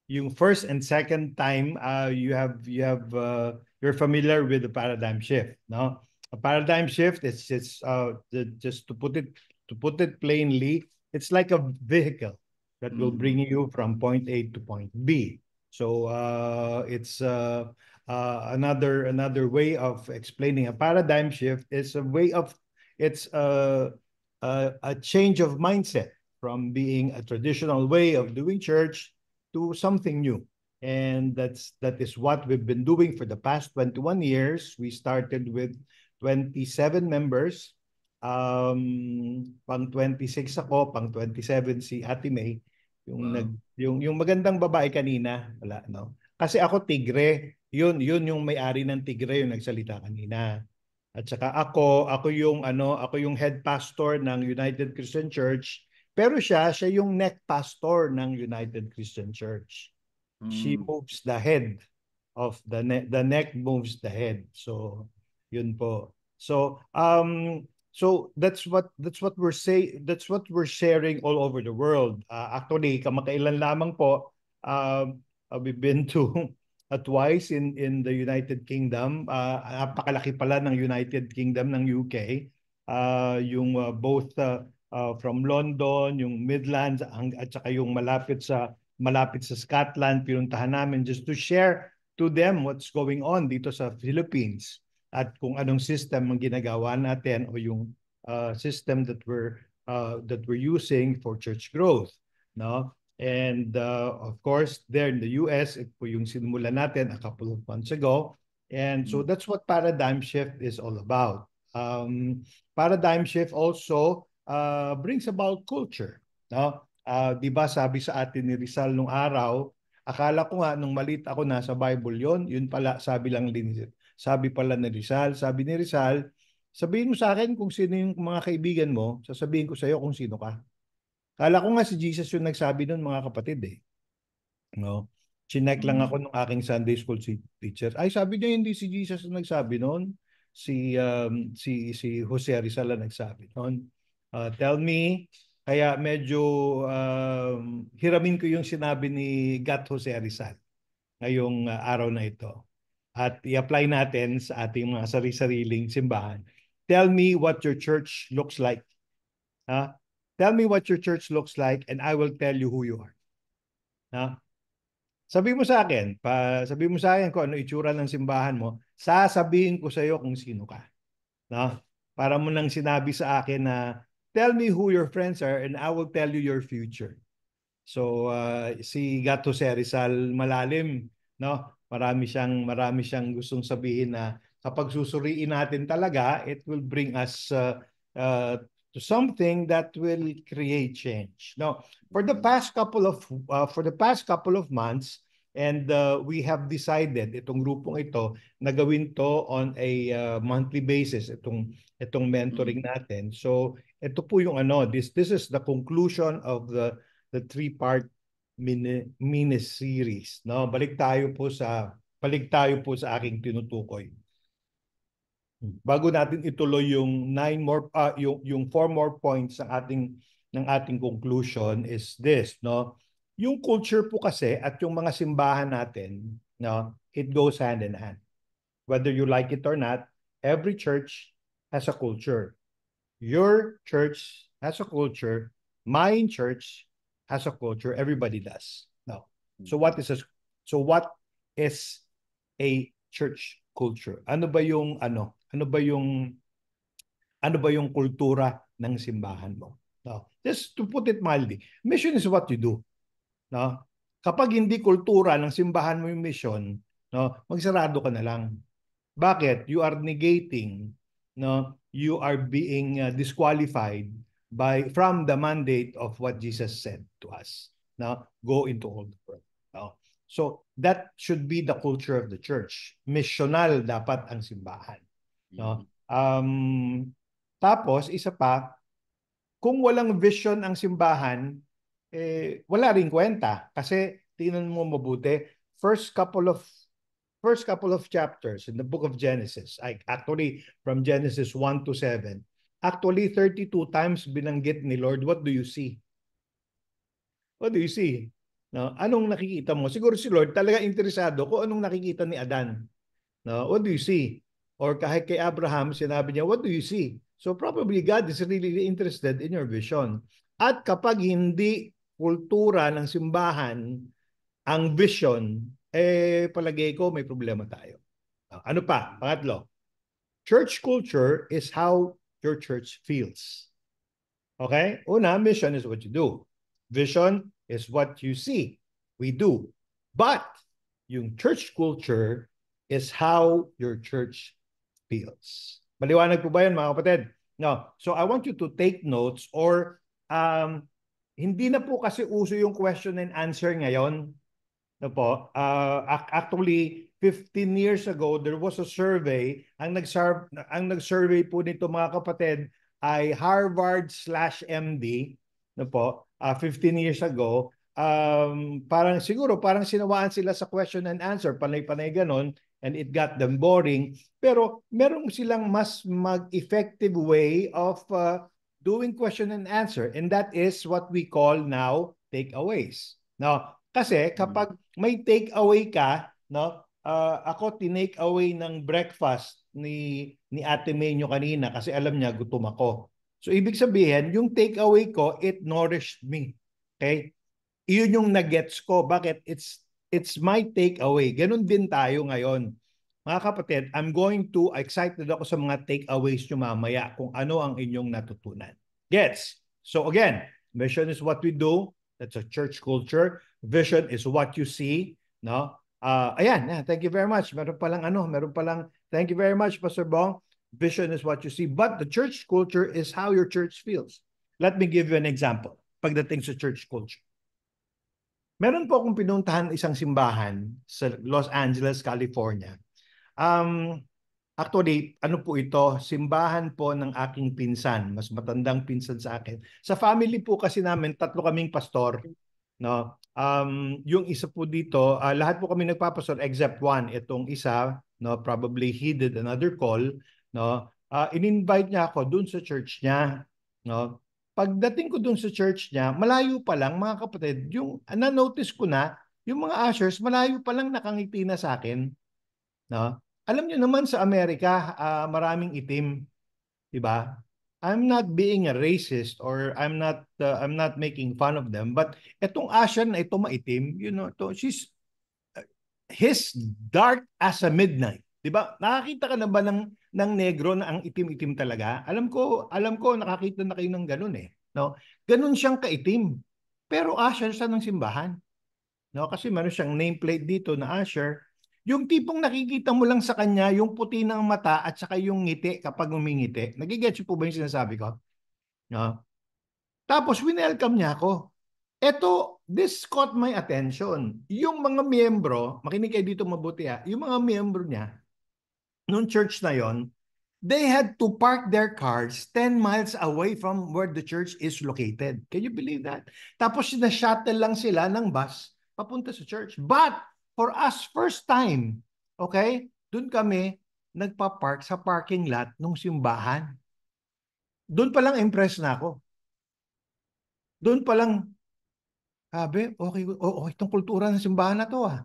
yung first and second time, you're familiar with the paradigm shift, no? A paradigm shift is just to put it plainly, it's like a vehicle that will bring you from point A to point B. So it's another way of explaining a paradigm shift is a way of it's a change of mindset from being a traditional way of doing church to something new. And that is what we've been doing for the past 21 years. We started with 27 members. Pang 26 ako, pang 27 si Ate May. Yung magandang babae kanina, wala no. Kasi ako Tigre, yun yung may-ari ng Tigre yung nagsalita kanina. At saka ako yung head pastor ng United Christian Church, pero siya yung neck pastor ng United Christian Church. She moves the head of the neck moves the head. So, yun po. So that's what we're sharing all over the world. Actually, kamakailan lamang po we've been to twice in the United Kingdom. Napakalaki pala ng United Kingdom ng UK. Yung both from London, yung Midlands at saka yung malapit sa Scotland, pinuntahan namin just to share to them what's going on dito sa Philippines at kung anong system ang ginagawa natin o yung system that we're using for church growth, no? And of course, there in the US, ito po yung sinimulan natin a couple of months ago. And so that's what paradigm shift is all about. Paradigm shift also brings about culture. No? Di ba sabi sa atin ni Rizal nung araw, akala ko nga nung malit ako nasa Bible yun pala sabi pala ni Rizal, sabihin mo sa akin kung sino yung mga kaibigan mo, sasabihin ko sa iyo kung sino ka. Kala ko nga si Jesus yung nagsabi nun mga kapatid eh. No? Chinek lang ako ng aking Sunday school teacher. Ay sabi niya hindi si Jesus yung nagsabi nun. Si Jose Rizal ang nagsabi nun. Tell me, kaya medyo hiramin ko yung sinabi ni Gat Jose Rizal ngayong araw na ito. At i-apply natin sa ating mga sari-sariling simbahan. Tell me what your church looks like. Ha? Tell me what your church looks like and I will tell you who you are. Ha? Sabi mo sa akin kung ano itsura ng simbahan mo, sasabihin ko sa iyo kung sino ka. No? Para mo nang sinabi sa akin na tell me who your friends are and I will tell you your future. So si Gato Rizal malalim, no? Marami siyang gustong sabihin na kapag susuriin natin talaga, it will bring us to something that will create change. No, for the past couple of months, and we have decided itong grupong ito na gawin to on a monthly basis itong mentoring natin. So ito po yung this is the conclusion of the three-part mini series, no? Balik tayo po sa aking tinutukoy. Bago natin ituloy yung yung 4 more points ng ating conclusion is this, no? Yung culture po kasi at yung mga simbahan natin, no, it goes hand in hand. Whether you like it or not, every church has a culture. Your church has a culture. My church has a culture. Everybody does. No. So what is a church culture? Ano ba yung kultura ng simbahan mo? No. Just to put it mildly, mission is what you do. No? Kapag hindi kultura ng simbahan mo yung mission, no, magsarado ka na lang. Bakit? You are negating, no? You are being disqualified from the mandate of what Jesus said to us. No? Go into all the world. No? So that should be the culture of the church. Missional dapat ang simbahan. No? Tapos isa pa, kung walang vision ang simbahan, wala ring kwenta kasi tingnan mo mabuti, first couple of chapters in the book of Genesis, actually from Genesis 1 to 7, actually 32 times binanggit ni Lord. What do you see? What do you see? No? Anong nakikita mo? Siguro si Lord talaga interesado kung anong nakikita ni Adan. No? What do you see? Or kahit kay Abraham, sinabi niya, what do you see? So probably God is really interested in your vision. At kapag hindi kultura ng simbahan ang vision, palagay ko may problema tayo. Ano pa? Pangatlo, church culture is how your church feels. Okay? Una, mission is what you do. Vision is what you see. We do. But yung church culture is how your church feels. Maliwanag po ba yan, mga kapatid? No. So I want you to take notes or hindi na po kasi uso yung question and answer ngayon. No po. Actually, 15 years ago, there was a survey. Ang nag-survey po nito mga kapatid ay Harvard/MD. No po. 15 years ago. Parang sinawaan sila sa question and answer. Panay-panay ganon. And it got them boring. Pero meron silang mas mag-effective way of doing question and answer. And that is what we call now takeaways. Now, kasi kapag may take away ka, no? Ako tinake away ng breakfast ni Ate May nyo kanina kasi alam niya gutom ako. So ibig sabihin, yung take away ko, it nourished me. Okay? Iyon yung nagets ko. Bakit? It's my take away. Ganun din tayo ngayon. Mga kapatid, excited ako sa mga takeaways nyo mamaya kung ano ang inyong natutunan. Gets? So again, mission is what we do. That's a church culture. Vision is what you see. No? Ayan, thank you very much. Meron palang, thank you very much, Pastor Bong. Vision is what you see. But the church culture is how your church feels. Let me give you an example pagdating sa church culture. Meron po akong pinuntahan isang simbahan sa Los Angeles, California. Actually, ano po ito? Simbahan po ng aking pinsan, mas matandang pinsan sa akin. Sa family po kasi namin, tatlo kaming pastor. No? Yung isa po dito, lahat po kami nagpapastor except one. Itong isa, no, probably he did another call. No? In-invite niya ako dun sa church niya. No? Pagdating ko dun sa church niya, malayo pa lang mga kapatid, yung na-notice ko na, yung mga ushers, malayo pa lang nakangiti na sa akin. No? Alam niyo naman sa Amerika, maraming itim, 'di ba? I'm not being a racist or I'm not making fun of them, but etong Asian na ito maitim, his dark as a midnight. 'Di ba? Nakakita ka na ba ng negro na ang itim-itim talaga? Alam ko nakakita na kayo ng ganun eh, no? Ganun siyang kaitim. Pero Asian siya ng simbahan. No, kasi meron siyang nameplate dito na Asher. Yung tipong nakikita mo lang sa kanya, yung puti ng mata at saka yung ngiti kapag umingiti. Nagigets po ba yung sinasabi ko? No? Tapos, winelcome niya ako. This caught my attention. Yung mga miyembro, makinig kayo dito mabuti ha, yung mga miyembro niya, nung church na yon, they had to park their cars 10 miles away from where the church is located. Can you believe that? Tapos na-shuttle lang sila ng bus papunta sa church. But for us, first time, okay, dun kami nagpa-park sa parking lot ng simbahan. Doon pa lang impressed na ako. Doon pa lang, sabi, okay, itong kultura ng simbahan na to ah.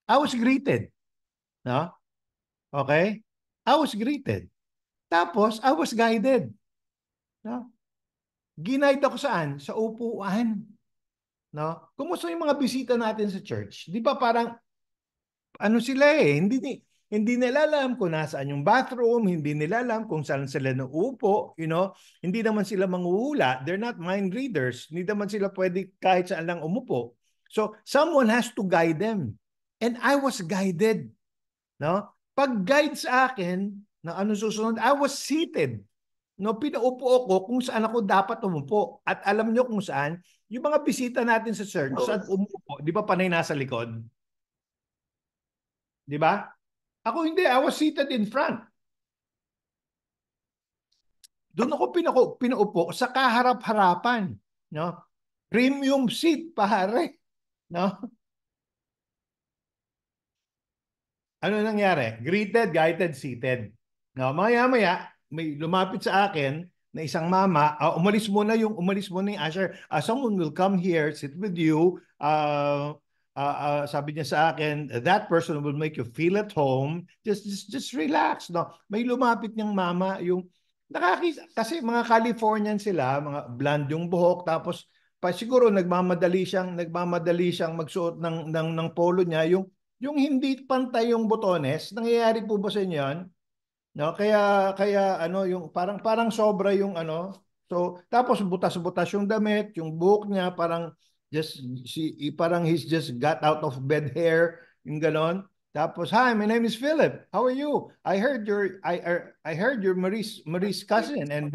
I was greeted. No? Okay? I was greeted. Tapos, I was guided. No? Ginaid ako saan? Sa upuan. No? Kumusta yung mga bisita natin sa church? Di ba parang ano sila eh, hindi nila alam kung nasaan yung bathroom, hindi nila alam kung saan sila nauupo, hindi naman sila manghuhula, they're not mind readers, hindi naman sila pwede kahit saan lang umupo. So, someone has to guide them. And I was guided. No? Pag-guide sa akin, na ano susunod, I was seated. No, pinaupo ako kung saan ako dapat umupo. At alam nyo kung saan, yung mga bisita natin sa church, saan umupo, di ba panay nasa likod? Di ba? Ako hindi, I was seated in front. Doon ako pinaupo sa kaharap-harapan. No? Premium seat, pare. No? Ano nangyari? Greeted, guided, seated. No, maya-maya, may lumapit sa akin, na isang mama, umalis muna yung usher. Someone will come here, sit with you. Sabi niya sa akin, that person will make you feel at home. Just relax, no. May lumapit niyang mama, yung kasi mga Californian sila, mga blonde yung buhok, tapos siguro nagmamadali siyang magsuot ng polo niya, yung hindi pantay yung botones. Nangyayari po ba sa inyo 'yan? No, kaya ano yung parang sobra yung ano. So tapos butas-butas yung damit, yung buhok niya just parang he's just got out of bed hair, yung ganon. Tapos, hi, my name is Philip. How are you? I heard you're Marie's cousin, and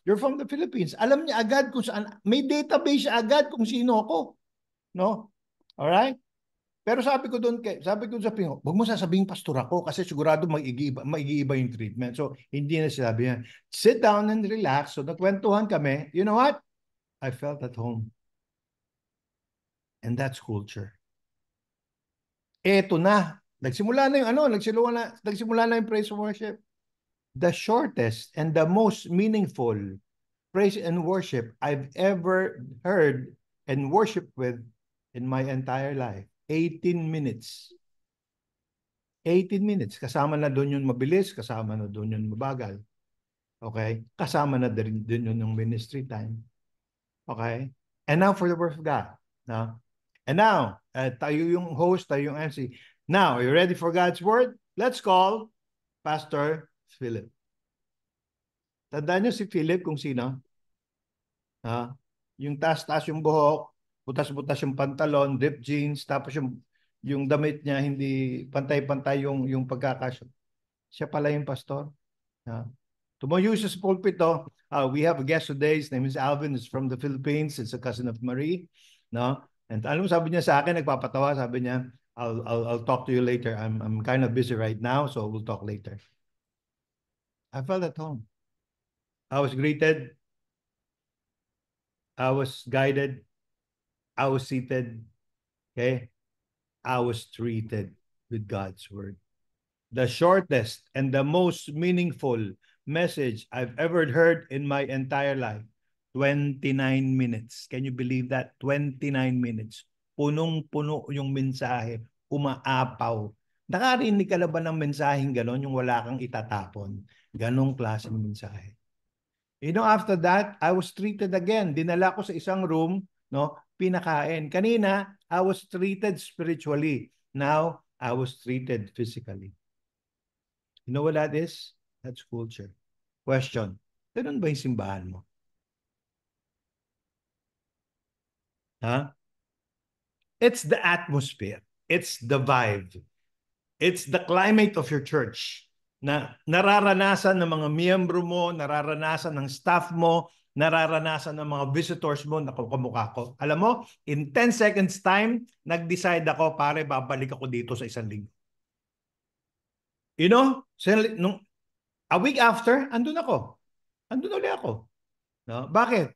you're from the Philippines. Alam niya agad kung saan, may database siya agad kung sino ako, no? All right? Pero sabi ko sa pingo, huwag mo sasabihin pastor ako kasi sigurado mag-iiba yung treatment. So, hindi na sinabi yan. Sit down and relax. So, nagkwentuhan kami. You know what? I felt at home. And that's culture. Eto na. Nagsimula na yung praise and worship. The shortest and the most meaningful praise and worship I've ever heard and worshiped with in my entire life. 18 minutes. 18 minutes. Kasama na doon yung mabilis, kasama na doon yung mabagal. Okay? Kasama na din yun yung ministry time. Okay? And now for the word of God. No? And now, tayo yung host, tayo yung MC. Now, are you ready for God's word? Let's call Pastor Philip. Tandaan nyo si Philip kung sino? Yung taas-taas yung buhok, butas-butas yung pantalon, ripped jeans, tapos yung damit niya hindi pantay-pantay yung pagkakasya. Siya pala yung pastor. Tumayo siya sa pulpit to. We have a guest today. His name is Alvin. He's from the Philippines. It's a cousin of Marie. No? And alam mo, sabi niya sa akin, nagpapatawa, sabi niya, I'll talk to you later. I'm kind of busy right now, so we'll talk later. I felt at home. I was greeted. I was guided. I was seated. Okay? I was treated with God's word. The shortest and the most meaningful message I've ever heard in my entire life. 29 minutes. Can you believe that? 29 minutes. Punong-puno yung mensahe. Umaapaw. Nakarinig ka na ba ng mensaheng ganon, yung wala kang itatapon? Ganong klaseng mensahe. After that, I was treated again. Dinala ko sa isang room, no? Pinakain. Kanina, I was treated spiritually. Now, I was treated physically. You know what that is? That's culture. Question. Ganun ba yung simbahan mo? It's the atmosphere. It's the vibe. It's the climate of your church na nararanasan ng mga miyembro mo, nararanasan ng staff mo, nararanasan ng mga visitors mo na kamukha ko. Alam mo, in 10 seconds time, nag-decide ako, pare, babalik ako dito sa isang linggo. A week after, andun ako. Andun ulit ako. No? Bakit?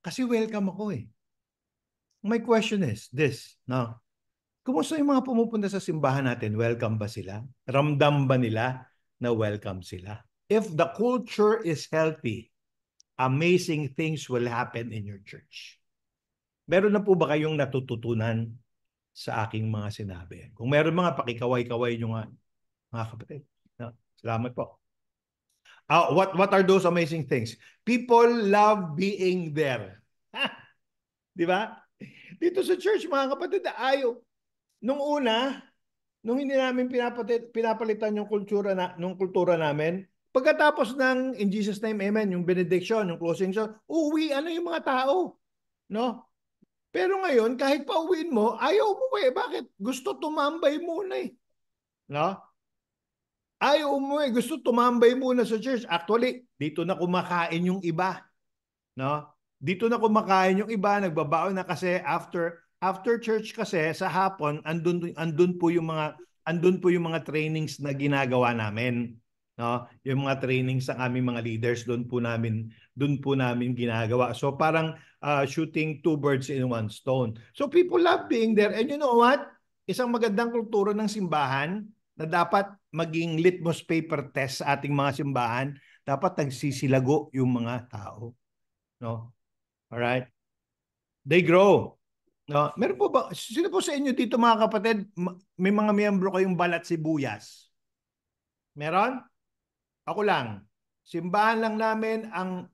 Kasi welcome ako eh. My question is this, no? Kumusta yung mga pumupunta sa simbahan natin? Welcome ba sila? Ramdam ba nila na welcome sila? If the culture is healthy, amazing things will happen in your church. Meron na po ba kayong natututunan sa aking mga sinabi? Kung meron mga pakikaway-kaway nyo nga, mga kapatid. No? Salamat po. What are those amazing things? People love being there. Di ba? Dito sa church, mga kapatid, ayaw. Nung hindi namin pinapalitan yung kultura namin, pagkatapos ng In Jesus' Name, Amen, yung benediction, yung closing song, uwi, yung mga tao. No? Pero ngayon, kahit pauwiin mo, ayaw mo eh. Bakit? Gusto tumambay muna eh. No? Ayaw mo eh. Gusto tumambay muna sa church. Actually, dito na kumakain yung iba. No? Dito na kumakain yung iba, nagbabaon na kasi after church kasi sa hapon andun po yung mga trainings na ginagawa namin, no? Yung mga trainings sa aming mga leaders doon po namin ginagawa. So parang shooting two birds in one stone. So people love being there, and you know what? Isang magandang kultura ng simbahan na dapat maging litmus paper test sa ating mga simbahan. Dapat nagsisilago yung mga tao. No? Alright? They grow. No? Meron po ba, sino po sa inyo dito mga kapatid, may mga miyembro kayong balat sibuyas? Meron? Ako lang. Simbahan lang namin ang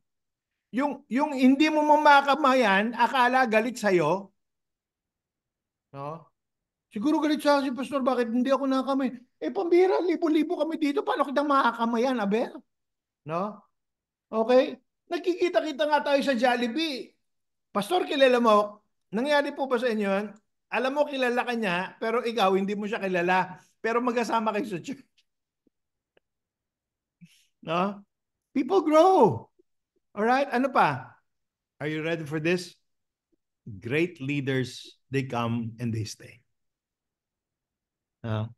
yung hindi mo mamakamayan, akala galit sa'yo. No? Siguro galit sa akin si Pastor, bakit hindi ako nakakamay? Pambira, libo-libo kami dito, paano kitang makakamayan, aber? No? Okay? Nagkikita-kita nga tayo sa Jollibee. Pastor, kilala mo, nangyari po ba sa inyo yun? Alam mo, kilala ka niya, pero ikaw, hindi mo siya kilala. Pero magkasama kayo sa church. No? People grow. Alright? Ano pa? Are you ready for this? Great leaders, they come and they stay. No?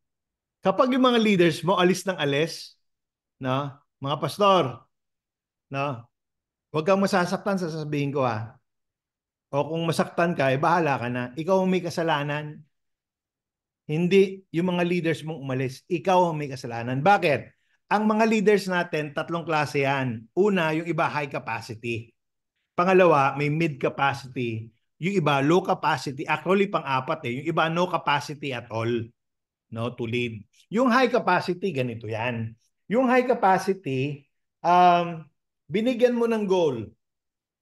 Kapag yung mga leaders mo alis ng alis, no? Mga pastor, no? Huwag kang masasaktan sa sasabihin ko, ha. O kung masaktan ka, bahala ka na. Ikaw ang may kasalanan. Hindi yung mga leaders mong umalis. Ikaw ang may kasalanan. Bakit? Ang mga leaders natin, tatlong klase yan. Una, yung iba high capacity. Pangalawa, may mid capacity. Yung iba low capacity. Actually, pang-apat eh. Yung iba no capacity at all, no, to lead. Yung high capacity, ganito yan. Yung high capacity, binigyan mo ng goal.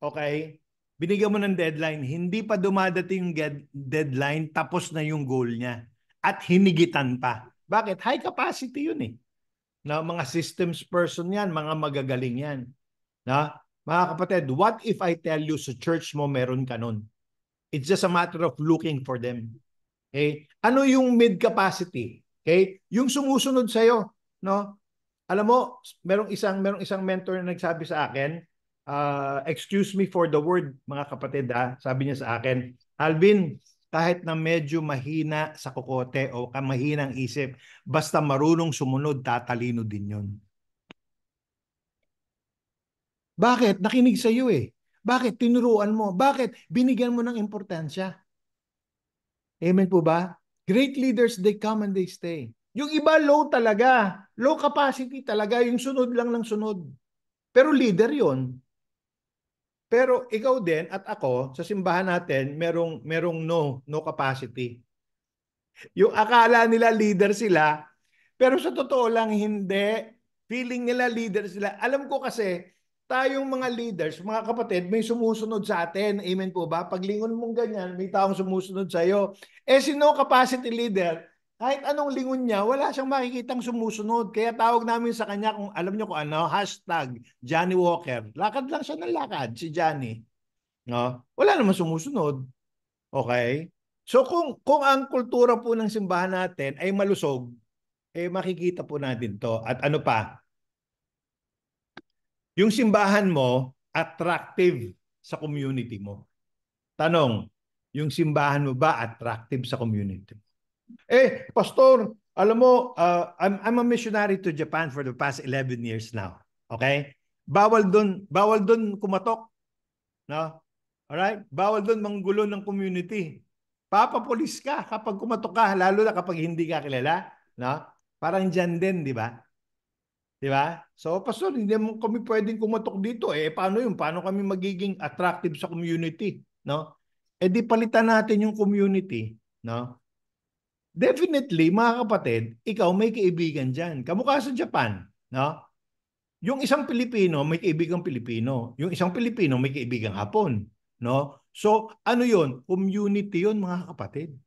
Okay? Binigyan mo ng deadline. Hindi pa dumadating yung deadline, tapos na yung goal niya. At hinigitan pa. Bakit? High capacity yun eh. Na mga systems person yan, mga magagaling yan. Na, mga kapatid, what if I tell you sa church mo meron ka nun? It's just a matter of looking for them. Okay? Ano yung mid capacity? Okay? Yung sumusunod sa iyo, no? Alam mo, merong isang mentor na nagsabi sa akin, excuse me for the word, mga kapatid, ha? Sabi niya sa akin, Alvin, kahit na medyo mahina sa kokote o mahinang isip, basta marunong sumunod, tatalino din yun. Bakit? Nakinig sa iyo eh. Bakit? Tinuruan mo. Bakit? Binigyan mo ng importansya. Amen po ba? Great leaders, they come and they stay. Yung iba low talaga. Low capacity talaga. Yung sunod lang ng sunod. Pero leader yon. Pero ikaw din at ako, sa simbahan natin, merong no capacity. Yung akala nila leader sila, pero sa totoo lang hindi. Feeling nila leader sila. Alam ko kasi, tayong mga leaders, mga kapatid, may sumusunod sa atin. Amen po ba? Pag lingon mong ganyan, may taong sumusunod sa iyo. Si no capacity leader, kahit anong lingon niya, wala siyang makikitang sumusunod. Kaya tawag namin sa kanya, kung alam niyo kung ano, hashtag Johnny Walker. Lakad lang siya ng lakad, si Johnny. No? Wala naman sumusunod. Okay? So kung ang kultura po ng simbahan natin ay malusog, makikita po natin to. At ano pa? Yung simbahan mo, attractive sa community mo. Tanong, yung simbahan mo ba attractive sa community mo? Pastor, alam mo, I'm a missionary to Japan for the past 11 years now. Okay? Bawal doon kumatok. No? Alright? Bawal doon manggulo ng community. Papapulis ka kapag kumatok ka, lalo na kapag hindi ka kilala. No? Parang dyan din, di ba? Di ba? So, pastor, hindi mo kami pwedeng kumatok dito. Paano yun? Paano kami magiging attractive sa community? No? Di palitan natin yung community. No? Definitely, mga kapatid, ikaw may kaibigan dyan. Kamukha sa Japan. No? Yung isang Pilipino, may kaibigang Pilipino. Yung isang Pilipino, may kaibigang Hapon. No? So, ano yun? Community yun, mga kapatid.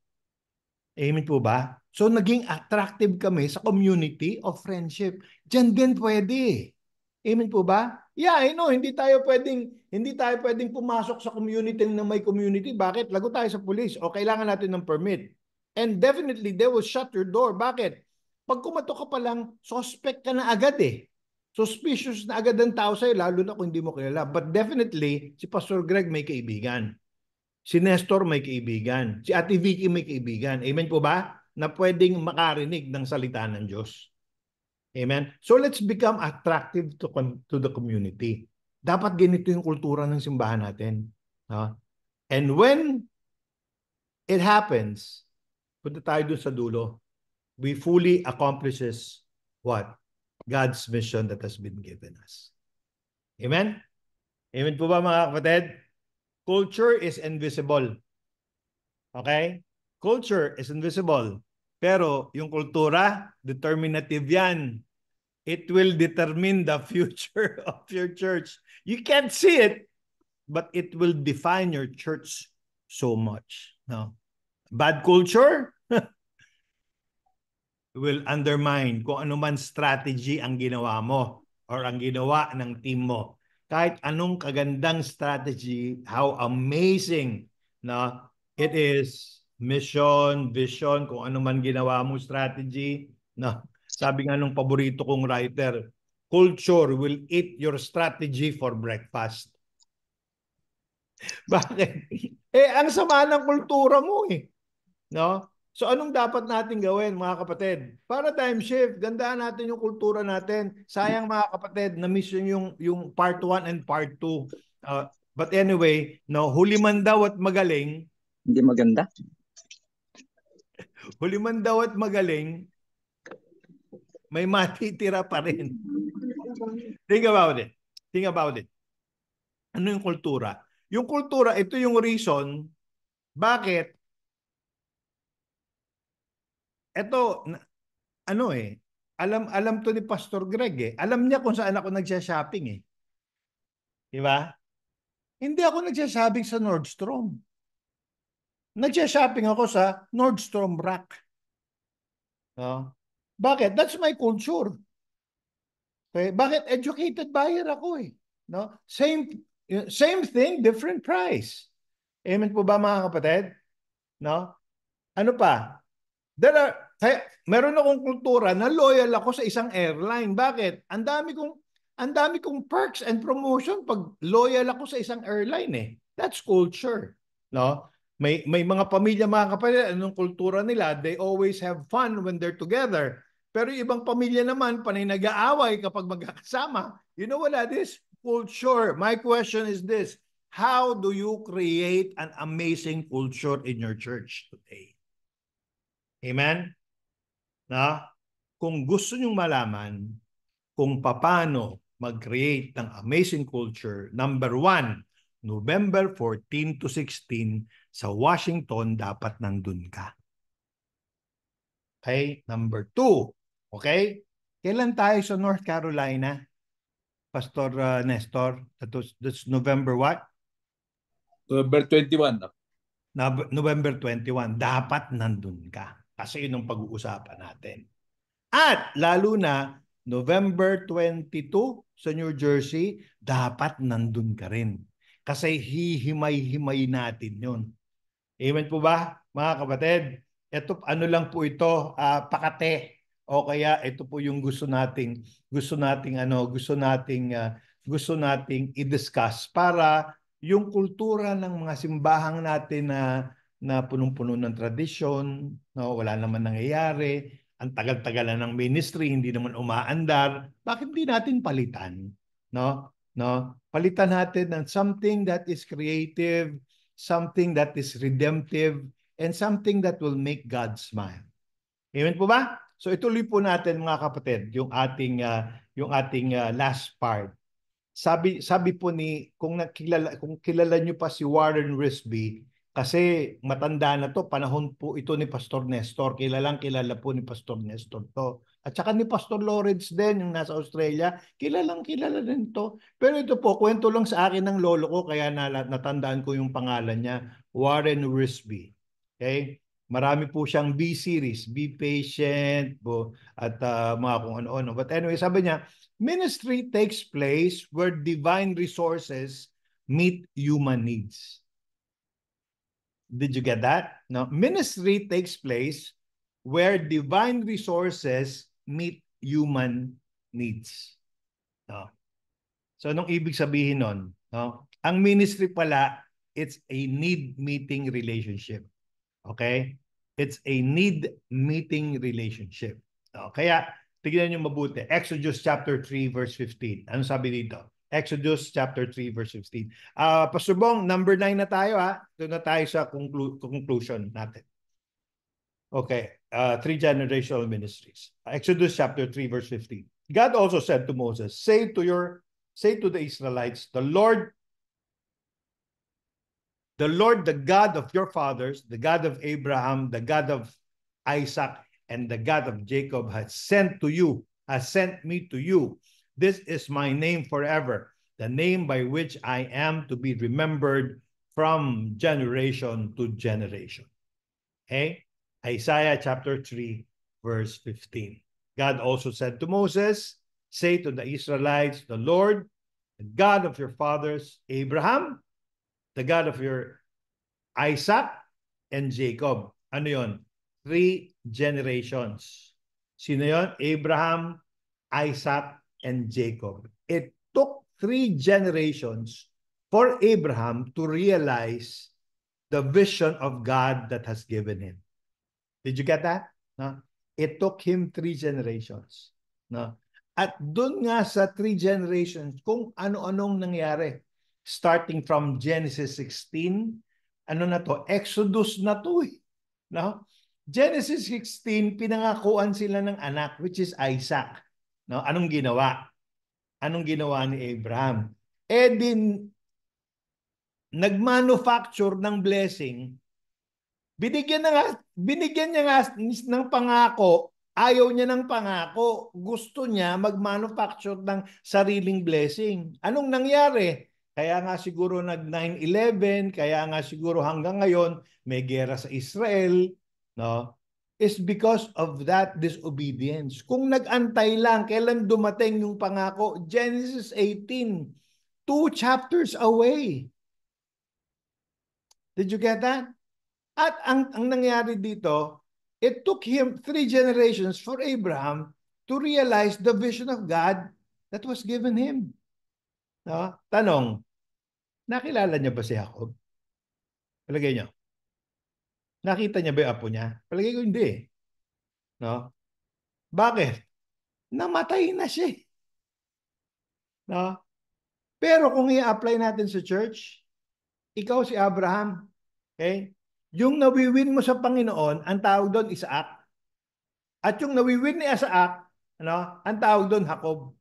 Amen po ba? So, naging attractive kami sa community of friendship. Diyan din pwede. Amen po ba? Yeah, I know, hindi tayo pwedeng pumasok sa community na may community. Bakit? Lago tayo sa police o kailangan natin ng permit. And definitely, they will shut your door. Bakit? Pag kumatok ka pa lang, suspect ka na agad eh. Suspicious na agad ang tao sa'yo, lalo na kung hindi mo kilala. But definitely, si Pastor Greg may kaibigan. Si Nestor may kaibigan. Si Ate Vicky may kaibigan. Amen po ba? Na pwedeng makarinig ng salita ng Diyos. Amen? So let's become attractive to the community. Dapat ganito yung kultura ng simbahan natin. And when it happens, punta tayo doon sa dulo, we fully accomplishes what? God's mission that has been given us. Amen? Amen po ba mga kapatid? Culture is invisible. Okay? Culture is invisible. Pero yung kultura, determinative yan. It will determine the future of your church. You can't see it, but it will define your church so much. No? Bad culture will undermine kung ano man strategy ang ginawa mo or ang ginawa ng team mo. Kahit anong kagandang strategy, how amazing na it is, mission, vision, kung ano man ginawa mo strategy, na sabi nga nung paborito kong writer, culture will eat your strategy for breakfast. Bakit? Ang sama ng kultura mo eh. No? So anong dapat natin gawin mga kapatid? Paradigm shift, gandaan natin yung kultura natin. Sayang mga kapatid, na-miss yung part 1 and part 2. But anyway, no, huli man daw at magaling. Hindi maganda. Huli man daw at magaling, may matitira pa rin. Think about it. Think about it. Ano yung kultura? Yung kultura, ito yung reason bakit ito, alam to ni Pastor Greg eh. Alam niya kung saan ako nagsha-shopping eh. Di ba? Hindi ako nagsha-shopping sa Nordstrom. Nagsha-shopping ako sa Nordstrom Rack. No? Bakit? That's my culture. Okay? Bakit? Educated buyer ako eh. No? Same thing, different price. Amen po ba mga kapatid? No? Ano pa? Meron akong kultura na loyal ako sa isang airline. Bakit? Ang dami kong perks and promotion pag loyal ako sa isang airline eh. That's culture, no? May mga pamilya mga kapatid, anong kultura nila? They always have fun when they're together. Pero yung ibang pamilya naman panay nag-aaway kapag magkakasama. You know what that is? Culture. My question is this: how do you create an amazing culture in your church today? Amen? Na kung gusto nyong malaman kung paano mag-create ng amazing culture, number 1, November 14 to 16 sa Washington, dapat nandun ka. Okay? Number 2, okay? Kailan tayo sa North Carolina? Pastor Nestor, that's November what? November 21. November 21, dapat nandun ka. Kasi yun ang pag-uusapan natin. At lalo na, November 22 sa New Jersey, dapat nandun ka rin. Kasi hihimay-himay natin yun. Amen po ba, mga kapatid? Ito, ano lang po ito, pakate. O kaya ito po yung gusto nating i-discuss para yung kultura ng mga simbahang natin na punong-puno ng tradisyon, no, wala naman nangyayari, ang tagal-tagal na ng ministry, hindi naman umaandar, bakit hindi natin palitan? No? Palitan natin ng something that is creative, something that is redemptive, and something that will make God smile. Amen po ba? So ituloy po natin mga kapatid yung ating last part. Sabi po kung kilala niyo pa si Warren Wiersbe, kasi matanda na to, panahon po ito ni Pastor Nestor. Kilala po ni Pastor Nestor to. At saka ni Pastor Lawrence din, yung nasa Australia, kilala din to. Pero ito po, kwento lang sa akin ng lolo ko, kaya natandaan ko yung pangalan niya, Warren Wiersbe. Okay? Marami po siyang B-series, Be Patient, at mga kung ano-ano. But anyway, sabi niya, ministry takes place where divine resources meet human needs. Did you get that? No, ministry takes place where divine resources meet human needs. No. So anong ibig sabihin nun? No? Ang ministry pala, it's a need-meeting relationship. Okay? It's a need-meeting relationship. No? Kaya, tignan nyo mabuti. Exodus chapter 3 verse 15. Ano sabi dito? Exodus chapter 3 verse 15. Pastor Bong, number 9 na tayo ha. Doon na tayo sa conclusion natin. Okay. 3 generational ministries. Exodus chapter 3 verse 15. God also said to Moses, say to your say to the Israelites, the Lord, the God of your fathers, the God of Abraham, the God of Isaac, and the God of Jacob has sent me to you. This is my name forever, the name by which I am to be remembered from generation to generation. Okay? Isaiah chapter 3, verse 15. God also said to Moses, say to the Israelites, the Lord, the God of your fathers, Abraham, the God of your Isaac, and Jacob. Ano yon? 3 generations. Sino yon? Abraham, Isaac, and Jacob. It took 3 generations for Abraham to realize the vision of God that has given him. Did you get that? No? It took him 3 generations. No? At doon nga sa 3 generations, kung ano-anong nangyari. Starting from Genesis 16, ano na to? Exodus na to eh. No? Genesis 16, pinangakuan sila ng anak, which is Isaac. No? Anong ginawa? Anong ginawa ni Abraham? Eh din, nag-manufacture ng blessing. Binigyan niya nga ng pangako, ayaw niya ng pangako. Gusto niya mag-manufacture ng sariling blessing. Anong nangyari? Kaya nga siguro nag 9/11, kaya nga siguro hanggang ngayon may gera sa Israel, no? Is because of that disobedience. Kung nag-antay lang, kailan dumating yung pangako? Genesis 18, 2 chapters away. Did you get that? At ang nangyari dito, it took him 3 generations for Abraham to realize the vision of God that was given him. No? Tanong, nakilala niya ba si Jacob? Palagay niyo. Nakita niya ba yung apo niya? Palagay ko hindi. No? Bakit? Namatay na siya. No? Pero kung i-apply natin sa church, ikaw si Abraham, okay? Yung nawiwin mo sa Panginoon, ang tawag doon Isaac. At yung nawiwin ni Isaac, ano, ang tawag doon Jacob.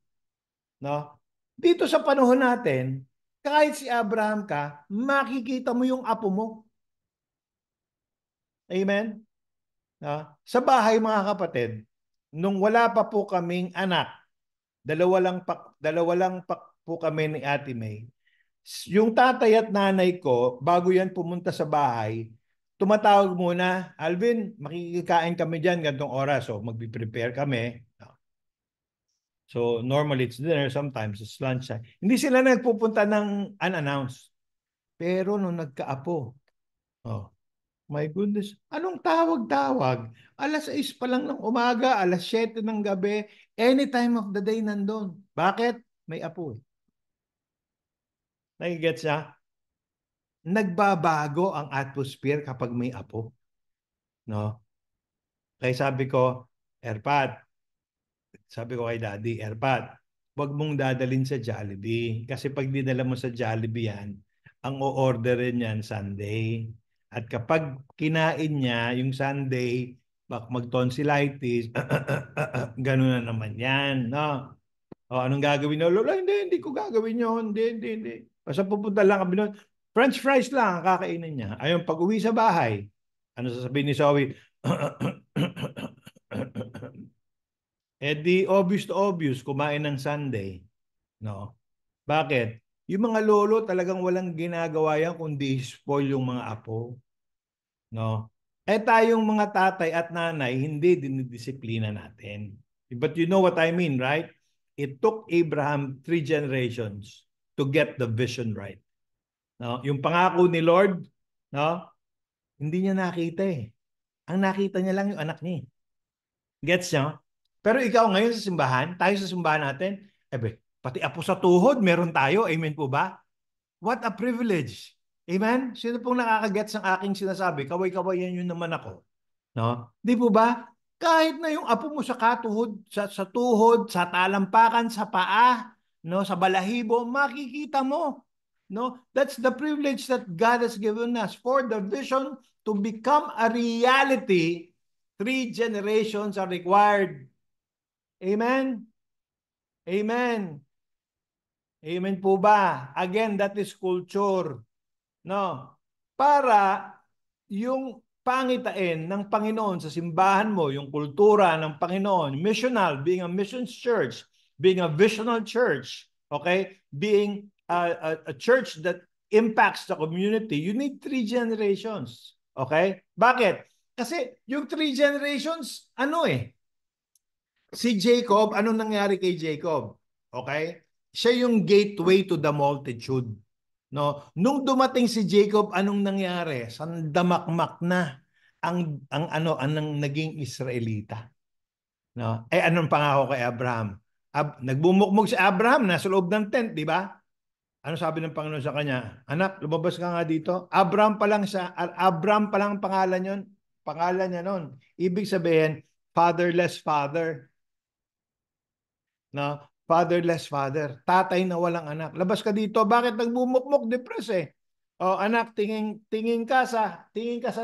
No? Dito sa panahon natin, kahit si Abraham ka, makikita mo yung apo mo. Amen? No? Sa bahay mga kapatid, nung wala pa po kaming anak, dalawa lang po kami ni Ate May. Yung tatay at nanay ko, bago yan pumunta sa bahay, tumatawag muna, Alvin, makikikain kami dyan gantong oras. So, magpiprepare kami. So, normally it's dinner, sometimes it's lunch. Hindi sila nagpupunta ng unannounced. Pero nung nagkaapo, oh, my goodness, anong tawag-tawag? Alas 6 pa lang ng umaga, alas 7 ng gabi, any time of the day nandun. Bakit? May apo eh. Nagigets siya? Nagbabago ang atmosphere kapag may apo. No? Kaya sabi ko, Erpat, sabi ko kay Daddy, Erpat, huwag mong dadalhin sa Jollibee. Kasi pag dinala mo sa Jollibee yan, ang o-orderin yan Sunday. At kapag kinain niya yung Sunday, mag-tonsillitis, gano'n na naman yan. No? O, anong gagawin nyo? Lola, hindi ko gagawin yun. Hindi. Basta pupunta lang kami nun. French fries lang ang kakainin niya. Ayun, pag uwi sa bahay, ano sasabihin ni Zoe? Eh di obvious to obvious, kumain ng Sunday. No? Bakit? Yung mga lolo talagang walang ginagawa yan kundi spoil yung mga apo. No? Eh tayong mga tatay at nanay, hindi dinidisiplina natin. But you know what I mean, right? It took Abraham 3 generations to get the vision right. No? Yung pangako ni Lord, no? Hindi niya nakita eh. Ang nakita niya lang yung anak niya. Gets niyo? Pero ikaw ngayon sa simbahan, tayo sa simbahan natin, pati apo sa tuhod, meron tayo. Amen po ba? What a privilege. Amen? Sino pong nakakagets ng aking sinasabi? Kaway-kawayan yun naman ako. No? Di po ba? Kahit na yung apo mo sa katuhod, sa tuhod, sa talampakan, sa paa, no, sa balahibo, makikita mo. No? That's the privilege that God has given us for the vision to become a reality. 3 generations are required. Amen? Amen. Amen po ba? Again, that is culture. No? Para yung pangitain ng Panginoon sa simbahan mo, yung kultura ng Panginoon, missional, being a missions church, being a visional church, okay? Being a church that impacts the community, you need 3 generations. Okay? Bakit? Kasi yung 3 generations, si Jacob, anong nangyari kay Jacob? Okay? Siya yung gateway to the multitude. No, nung dumating si Jacob, anong nangyari? Sandamakmak na ang naging Israelita. No? Anong pangako kay Abraham? Nagbumukmok si Abraham nasa loob ng tent, di ba? Ano sabi ng Panginoon sa kanya? Anak, lumabas ka nga dito. Abraham pa lang siya, Abraham pa lang pangalan yon. Pangalan niya noon. Ibig sabihin, fatherless father. No? Fatherless father. Tatay na walang anak. Labas ka dito. Bakit nagbumukmok? Depress eh. Oh, anak, tingin ka sa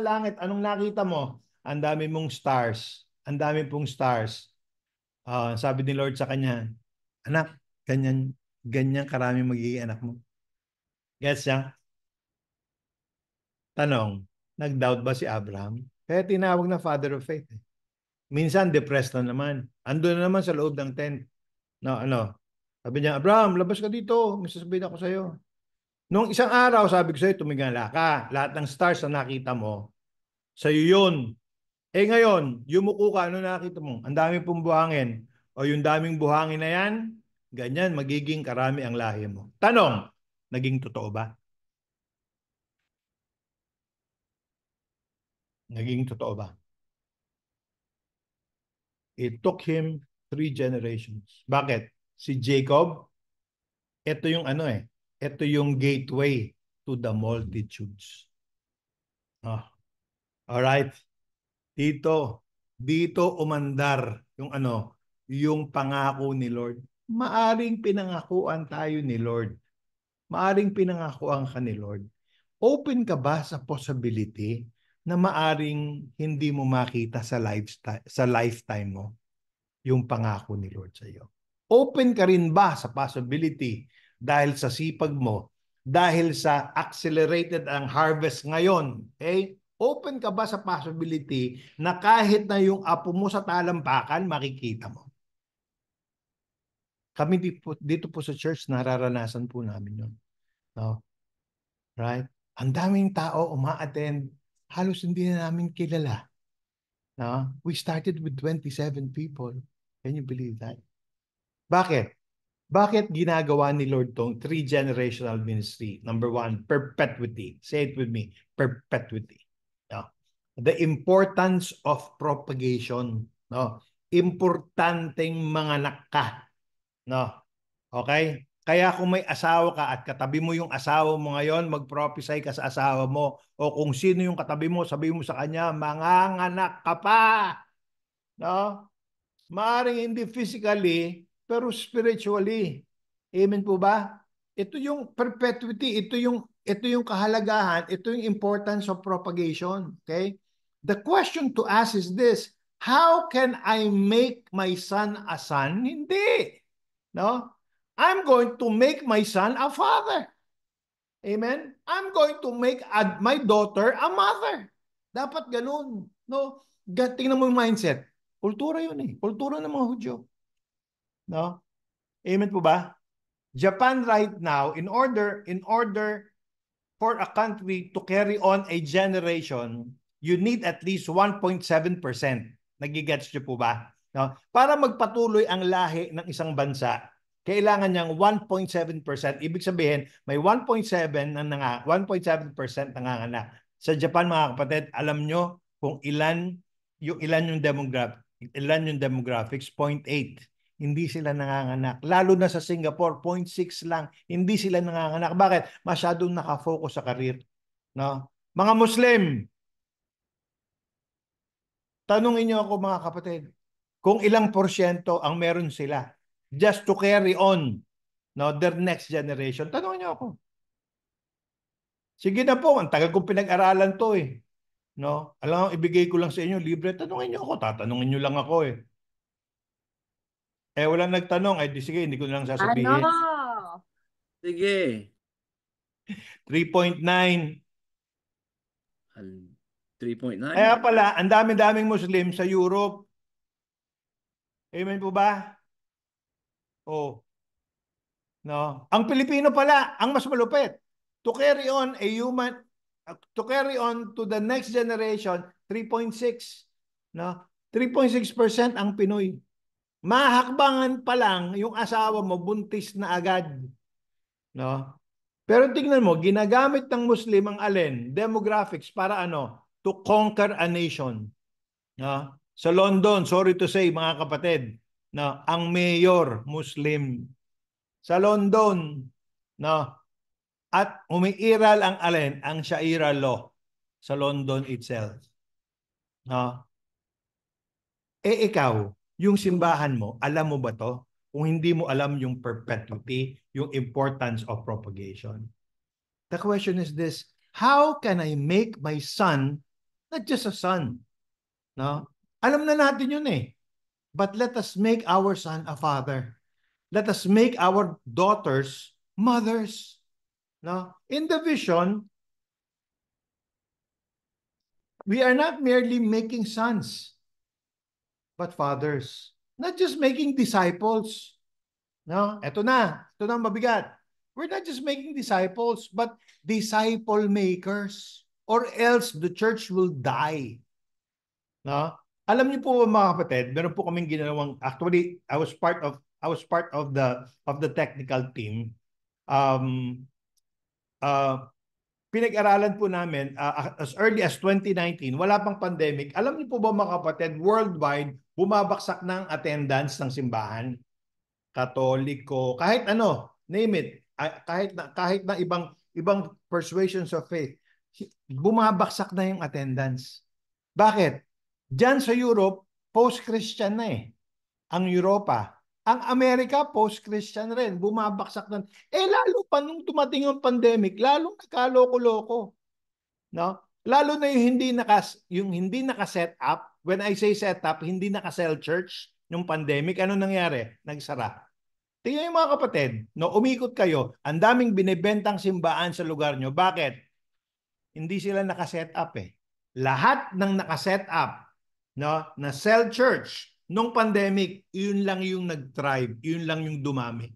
langit. Anong nakita mo? Ang dami mong stars. Ang dami pong stars. Sabi ni Lord sa kanya, anak, ganyan karami magiging anak mo. Gets siya? Tanong, nag-doubt ba si Abraham? Kaya tinawag na father of faith. Minsan, depressed na naman. Ando na naman sa loob ng tent. No, ano? Sabi niya, Abraham, labas ka dito. May sasabihin ako sa'yo. Nung isang araw, sabi ko sa'yo, tumingala ka. Lahat ng stars na nakita mo, sa'yo yun. Ngayon, yumuko ka, ano nakita mo? Ang dami pong buhangin. O yung daming buhangin na yan, ganyan, magiging karami ang lahi mo. Tanong, naging totoo ba? Naging totoo ba? It took him 3 generations. Bakit? Si Jacob, ito yung gateway to the multitudes. Alright? Dito umandar yung pangako ni Lord. Maaring pinangakuan tayo ni Lord. Maaring pinangakuan ka ni Lord. Open ka ba sa possibility na maaring hindi mo makita sa lifetime mo yung pangako ni Lord sa iyo? Open ka rin ba sa possibility dahil sa sipag mo, dahil sa accelerated ang harvest ngayon, okay? Open ka ba sa possibility na kahit na yung apo mo sa talampakan, makikita mo? Kami dito po sa church, nararanasan po namin yun. No? Right? Ang daming tao uma-attend, halos hindi na namin kilala. No? We started with 27 people. Can you believe that? Bakit? Bakit ginagawa ni Lord tong 3 generational ministry? Number 1, perpetuity. Say it with me, perpetuity. No? The importance of propagation. No? Importanteng manganak ka. No? Okay? Kaya kung may asawa ka at katabi mo yung asawa mo ngayon, mag-prophesy ka sa asawa mo. O kung sino yung katabi mo, sabihin mo sa kanya, manganganak ka pa. No? Maaring hindi physically, pero spiritually. Amen po ba? Ito yung perpetuity, ito yung kahalagahan, ito yung importance of propagation. Okay? The question to ask is this: how can I make my son a son? Hindi. No? I'm going to make my son a father. Amen? I'm going to make my daughter a mother. Dapat ganun. No? Tingnan mo yung mindset. Kultura yun eh. Kultura ng mga Hudyo. No? Amen po ba? Japan right now, in order for a country to carry on a generation, you need at least 1.7%. Nagigets niyo po ba? No? Para magpatuloy ang lahi ng isang bansa, kailangan niyang 1.7%. Ibig sabihin, may 1.7% nanganganak. Sa Japan, mga kapatid, alam nyo kung ilan yung demographics, 0.8. Hindi sila nanganganak. Lalo na sa Singapore, 0.6 lang. Hindi sila nanganganak. Bakit? Masyadong nakafocus sa karir. No? Mga Muslim, tanungin niyo ako mga kapatid, kung ilang porsyento ang meron sila just to carry on their next generation. Tanungin niyo ako. Sige na po, ang tagal kong pinag-aralan to eh. No? Alam mo, ibigay ko lang sa inyo libre. Tanungin niyo ako, tatanungin niyo lang ako eh. Walang nagtanong, di sige, hindi ko lang Ano? sasabihin. Sige. 3.9. 3.9. Kaya pala, ang dami-daming Muslim sa Europe. Amen po ba? Oh. No. Ang Pilipino pala, ang mas malupit. To carry on to the next generation, 3.6. No? 3.6% ang Pinoy. Mahakbangan pa lang yung asawa mo buntis na agad. No? Pero tingnan mo, ginagamit ng Muslim ang alin? Demographics para ano? To conquer a nation. No? Sa London, sorry to say mga kapatid, no, ang mayor Muslim. Sa London, no, at umiiral ang alin? Ang Sharia law sa London itself. No? Ikaw, yung simbahan mo, alam mo ba to? Kung hindi mo alam yung perpetuity, yung importance of propagation. The question is this, how can I make my son not just a son? No? Alam na natin yun eh. But let us make our son a father. Let us make our daughters mothers. No? In the vision, we are not merely making sons, but fathers. Not just making disciples. No? Ito na mabigat. We're not just making disciples, but disciple makers. Or else the church will die. No? Alam niyo po mga kapatid, meron po kaming ginawang, actually I was part of the technical team. Pinag-aralan po namin as early as 2019, wala pang pandemic. Alam niyo po ba mga kapatid, worldwide bumabaksak ng attendance ng simbahan? Katoliko, kahit ano, name it, kahit na ibang persuasions of faith, bumabaksak na yung attendance. Bakit? Diyan sa Europe, post-Christian na eh. Ang Europa. Ang Amerika, post-Christian rin. Bumabaksak na. Lalo pa nung tumating ang pandemic, lalong nagkaloko-loko. No? Lalo na yung hindi naka-set up. When I say set up, hindi naka-cell church yung pandemic. Ano nangyari? Nagsara. Tingnan yung mga kapatid, no, umikot kayo, ang daming binibentang simbahan sa lugar nyo. Bakit? Hindi sila naka-set up eh. Lahat ng naka-set up, no, na cell church nung pandemic, yun lang yung nag-thrive, yun lang yung dumami.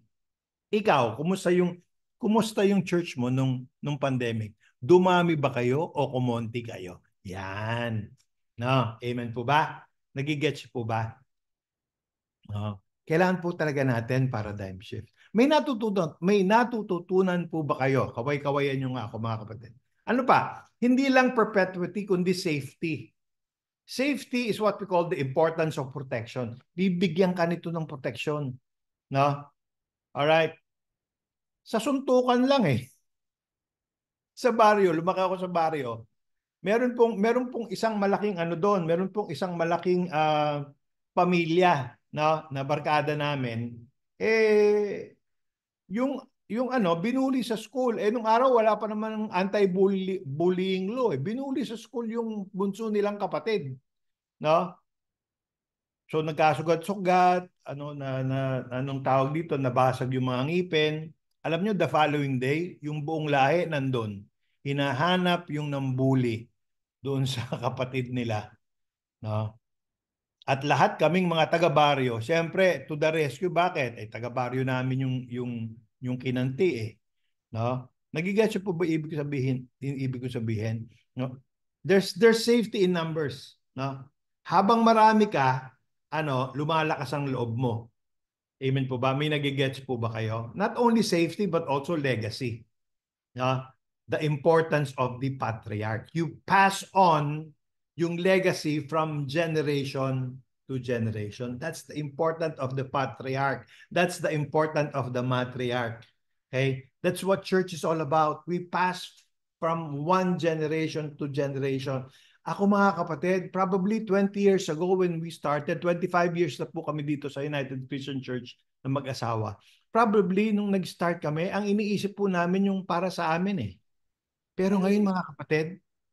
Ikaw, kumusta yung church mo nung pandemic? Dumami ba kayo o kumonti kayo? Yan. No, amen po ba? Nagigets po ba? No. Kailangan po talaga natin paradigm shift. May natututunan po ba kayo? Kaway-kawayan nyo nga ako mga kapatid. Ano pa? Hindi lang perpetuity kundi safety. Safety is what we call the importance of protection. Bibigyan ka nito ng protection. No? Alright. Sa suntukan lang eh. Sa baryo, lumaki ako sa baryo. Meron pong isang malaking ano doon, meron pong isang malaking pamilya, no, na barkada namin. Yung ano, binuli sa school. Nung araw wala pa naman ng anti-bullying law. Binuli sa school yung bunso nilang kapatid, no? So nagkasugat-sugat, anong tawag dito, nabasag yung mga ngipin. Alam nyo, the following day, yung buong lahi nandun. Hinahanap yung nambuli doon sa kapatid nila, no? At lahat kaming mga taga-baryo, siyempre to the rescue. Bakit? Taga-baryo namin yung kinanti eh, no? Nagigets po ba ibig ko sabihin, no? There's safety in numbers, no? Habang marami ka, lumalakas ang loob mo. Amen po ba? May nagigets po ba kayo? Not only safety but also legacy. No? The importance of the patriarch. You pass on yung legacy from generation to generation. That's the important of the patriarch. That's the important of the matriarch. Okay? That's what church is all about. We pass from one generation to generation. Ako mga kapatid, probably 20 years ago when we started, 25 years na po kami dito sa United Christian Church na mag-asawa. Probably nung nag-start kami, ang iniisip po namin yung para sa amin eh. Pero ngayon mga kapatid,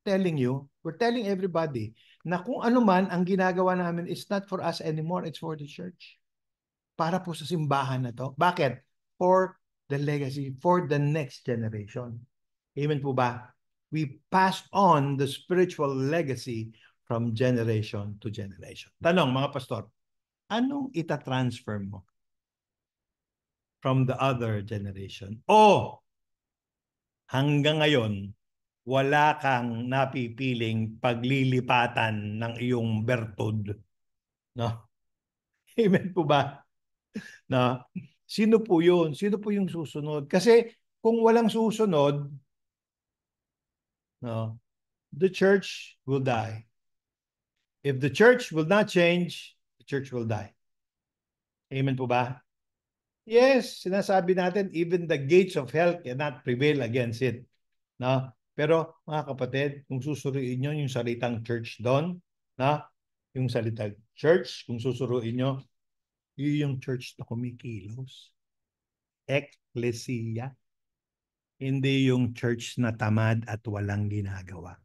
we're telling everybody na kung ano man ang ginagawa namin is not for us anymore, it's for the church. Para po sa simbahan na to. Bakit? For the legacy for the next generation. Amen po ba? We pass on the spiritual legacy from generation to generation. Tanong mga pastor, anong itatransfer mo from the other generation? O hanggang ngayon, wala kang napipiling paglilipatan ng iyong bertud. No? Amen po ba? No? Sino po yun? Sino po yung susunod? Kasi kung walang susunod, no, the church will die. If the church will not change, the church will die. Amen po ba? Yes, sinasabi natin, even the gates of hell cannot prevail against it. No? Pero mga kapatid, kung susuriin nyo yung salitang church doon, na yung salitang church, kung susuruin nyo, yun yung church na kumikilos. Ecclesia. Hindi yung church na tamad at walang ginagawa.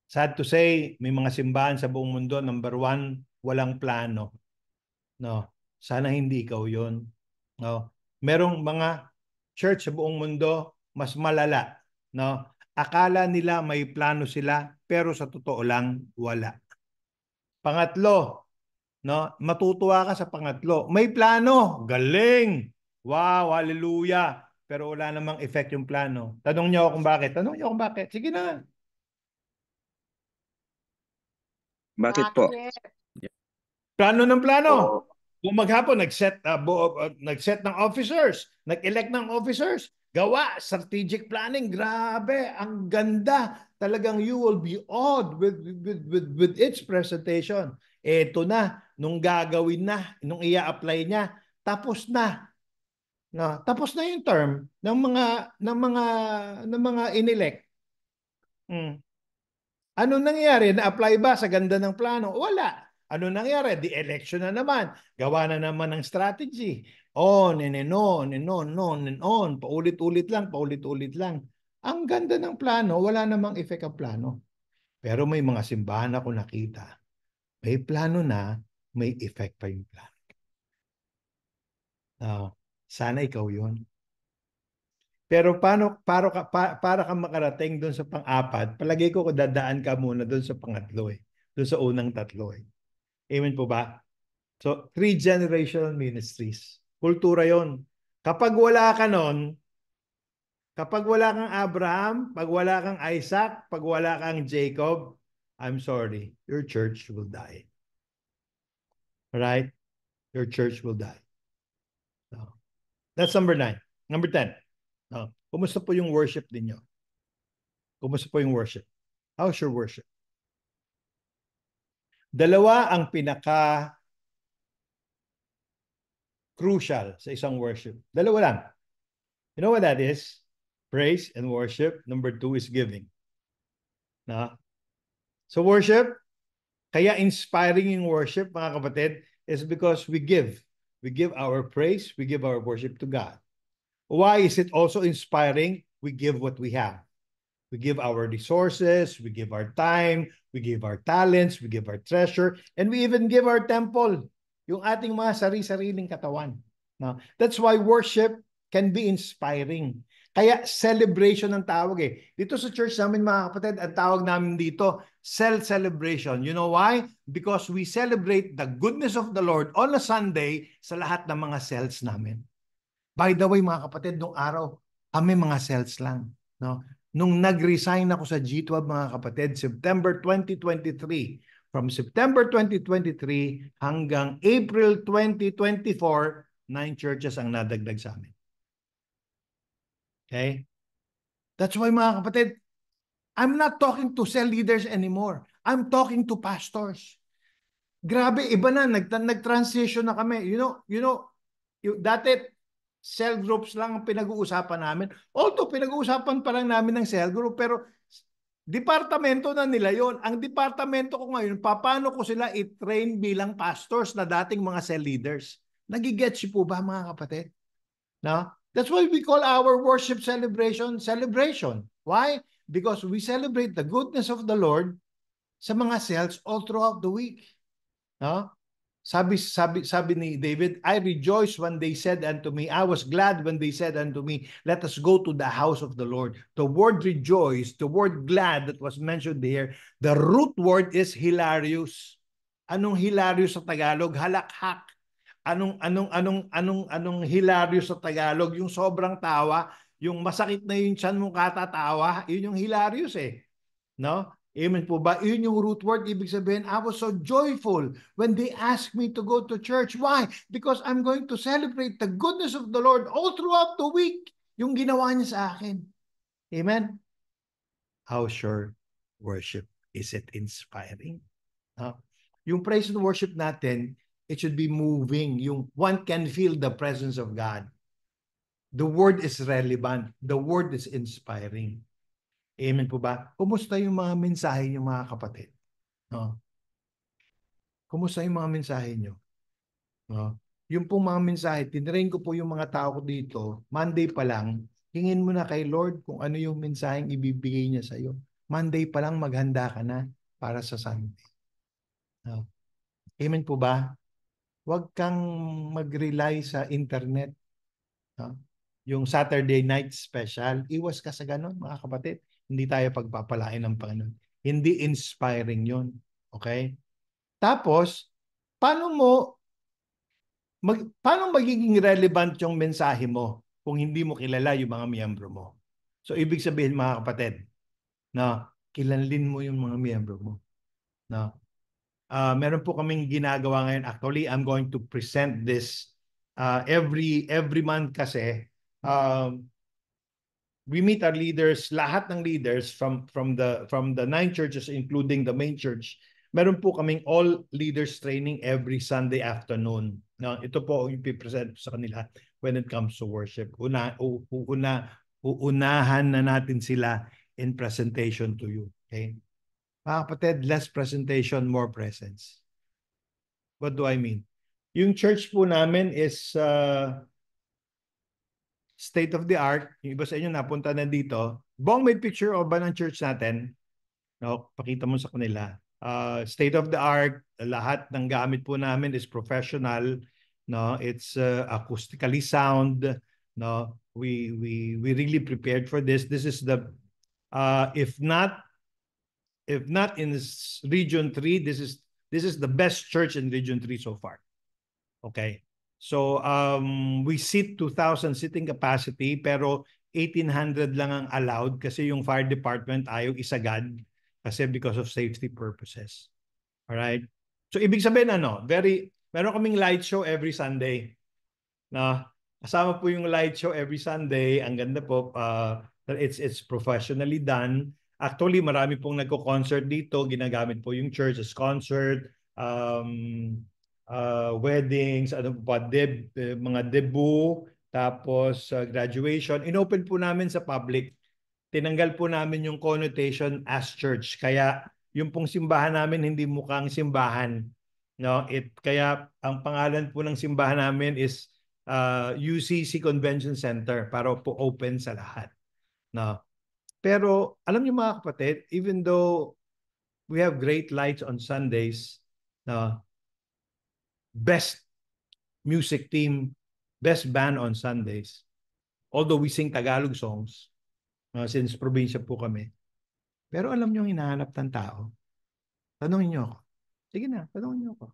Sad to say, may mga simbahan sa buong mundo, number one, walang plano. No, sana hindi ikaw yun. No, merong mga church sa buong mundo mas malala. No, akala nila may plano sila, pero sa totoo lang wala. Pangatlo, no, matutuwa ka sa pangatlo. May plano, galing. Wow, hallelujah. Pero wala namang effect yung plano. Tanong niyo kung bakit. Tanong niyo kung bakit. Sige na. Bakit po? Plano ng plano. Kung maghapon, nag-set ng officers, nag-elect ng officers, gawa, strategic planning, grabe, ang ganda. Talagang you will be awed with its presentation. Eto na, nung gagawin na, nung i-apply niya, tapos na. No, tapos na yung term ng mga inelect. Ano nangyari? Na-apply ba sa ganda ng plano? Wala. Ano nangyari? The election na naman. Gawa na naman ng strategy. On and on and on, on and on. Paulit-ulit lang, paulit-ulit lang. Ang ganda ng plano, wala namang effect ang plano. Pero may mga simbahan ako nakita. May plano na, may effect pa yung plano. Sana ikaw yun. Pero para ka makarating doon sa pang-apat, palagi ko dadaan ka muna doon sa pangatlo eh. Doon sa unang tatlo eh. Amen po ba? So, 3 generational ministries. Kultura yon. Kapag wala ka nun, kapag wala kang Abraham, pag wala kang Isaac, pag wala kang Jacob, I'm sorry, your church will die. Right? Your church will die. So, that's number 9. Number 10. Kumusta po yung worship ninyo? Kumusta po yung worship? How's your worship? Dalawa ang pinaka crucial sa isang worship. Dalawa lang. You know what that is? Praise and worship. Number 2 is giving. So worship, kaya inspiring yung worship, mga kapatid, is because we give. We give our praise, we give our worship to God. Why is it also inspiring? We give what we have. We give our resources, we give our time, we give our talents, we give our treasure, and we even give our temple, yung ating mga sari-sariling katawan. No? That's why worship can be inspiring. Kaya celebration ang tawag eh. Dito sa church namin, mga kapatid, ang tawag namin dito, celebration. You know why? Because we celebrate the goodness of the Lord on a Sunday sa lahat ng mga cells namin. By the way, mga kapatid, nung araw, kami mga cells lang. No? Nung nag-resign ako sa G12, mga kapatid, September 2023, from September 2023 hanggang April 2024, 9 churches ang nadagdag sa amin. Okay? That's why, mga kapatid, I'm not talking to cell leaders anymore. I'm talking to pastors. Grabe, iba na. Nag-transition na kami. You know, dati, cell groups lang ang pinag-uusapan namin. Although pinag-uusapan pa lang namin ng cell group, pero departamento na nila yon. Ang departamento ko ngayon, paano ko sila i-train bilang pastors na dating mga cell leaders? Nagigets po ba, mga kapatid? No? That's why we call our worship celebration. Why? Because we celebrate the goodness of the Lord sa mga cells all throughout the week. No? Sabi ni David, I rejoiced when they said unto me, I was glad when they said unto me, let us go to the house of the Lord. The word rejoice, the word glad that was mentioned here, the root word is hilarious. Anong hilarious sa Tagalog? Halakhak. Anong hilarious sa Tagalog? Yung sobrang tawa, yung masakit na yung tiyan mong katatawa, yun yung hilarious eh. No? Amen po ba? Yun yung root word. Ibig sabihin, I was so joyful when they asked me to go to church. Why? Because I'm going to celebrate the goodness of the Lord all throughout the week. Yung ginawa niya sa akin. Amen? How sure worship? Is it inspiring? No? Yung praise and worship natin, it should be moving. Yung one can feel the presence of God. The word is relevant. The word is inspiring. Amen po ba? Kumusta yung mga mensahe niyo mga kapatid? No? Kumusta yung mga mensahe niyo? No? Yung pong mga mensahe, tinrain ko po yung mga tao ko dito, Monday pa lang, hingin mo na kay Lord kung ano yung mensaheng ibibigay niya sa iyo. Monday pa lang maghanda ka na para sa Sunday. No? Amen po ba? Huwag kang mag-rely sa internet. No? Yung Saturday night special, iwas ka sa ganun mga kapatid. Hindi tayo pagpapalain ng Panginoon. Hindi inspiring yun. Okay? Tapos, paano magiging relevant yung mensahe mo kung hindi mo kilala yung mga miyembro mo? So, ibig sabihin mga kapatid, na kilalin mo yung mga miyembro mo. No? Meron po kaming ginagawa ngayon. Actually, I'm going to present this every month kasi. We meet our leaders, lahat ng leaders from the 9 churches including the main church. Meron po kaming all leaders training every Sunday afternoon. No, ito po yung i-present sa kanila when it comes to worship. Uunahan na natin sila in presentation to you. Okay? Mga kapatid, less presentation, more presence. What do I mean? Yung church po namin is state of the art. Yung iba sa inyo napunta na dito. Bong, may picture o ba ng church natin? No, pakita mo sa kanila. State of the art, lahat ng gamit po namin is professional. No, it's acoustically sound. No, we really prepared for this. This is the if not in this region 3, this is the best church in region 3 so far. Okay. So we seat 2,000 seating capacity pero 1,800 lang ang allowed kasi yung fire department ayaw isagad kasi because of safety purposes. All right? So ibig sabihin meron kaming light show every Sunday. Na kasama po yung light show every Sunday. Ang ganda po, it's professionally done. Actually, marami pong nagko-concert dito. Ginagamit po yung church as concert, weddings, mga debut, tapos graduation. Inopen po namin sa public. Tinanggal po namin yung connotation as church. Kaya yung pong simbahan namin hindi mukhang simbahan. No, kaya ang pangalan po ng simbahan namin is UCC Convention Center para po open sa lahat. No. Pero alam niyo mga kapatid, even though we have great lights on Sundays, no, best music team, best band on Sundays. Although we sing Tagalog songs, since probinsya po kami. Pero alam niyo ang hinahanap ng tao. Tanungin niyo ako. Sige na, tanungin niyo ako.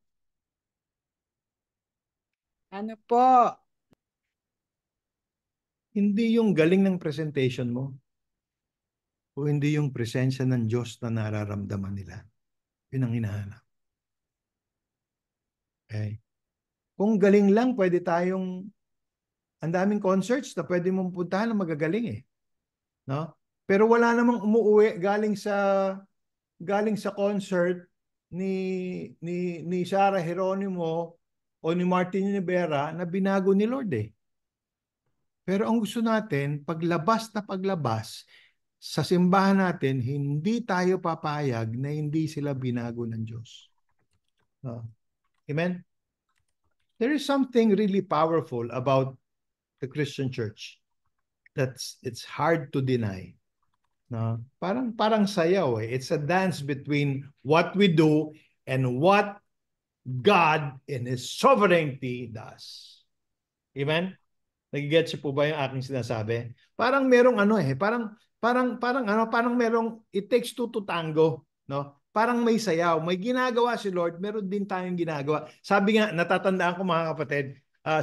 Ano po? Hindi yung galing ng presentation mo o hindi yung presensya ng Diyos na nararamdaman nila. Yun ang hinahanap. Okay? Kung galing lang, pwede tayong ang daming concerts na pwede mong puntahan na magagaling eh. No? Pero wala namang umuwi galing sa concert ni Sarah Geronimo o ni Martin Rivera na binago ni Lord eh. Pero ang gusto natin, paglabas sa simbahan natin, hindi tayo papayag na hindi sila binago ng Diyos. No? Amen? There is something really powerful about the Christian church. It's hard to deny. No? Parang sayaw eh. It's a dance between what we do and what God in His sovereignty does. Amen? Nagigets po ba yung aking sinasabi? Parang merong parang merong it takes two to tango, no? Parang may sayaw, may ginagawa si Lord, meron din tayong ginagawa. Sabi nga, natatandaan ko mga kapatid,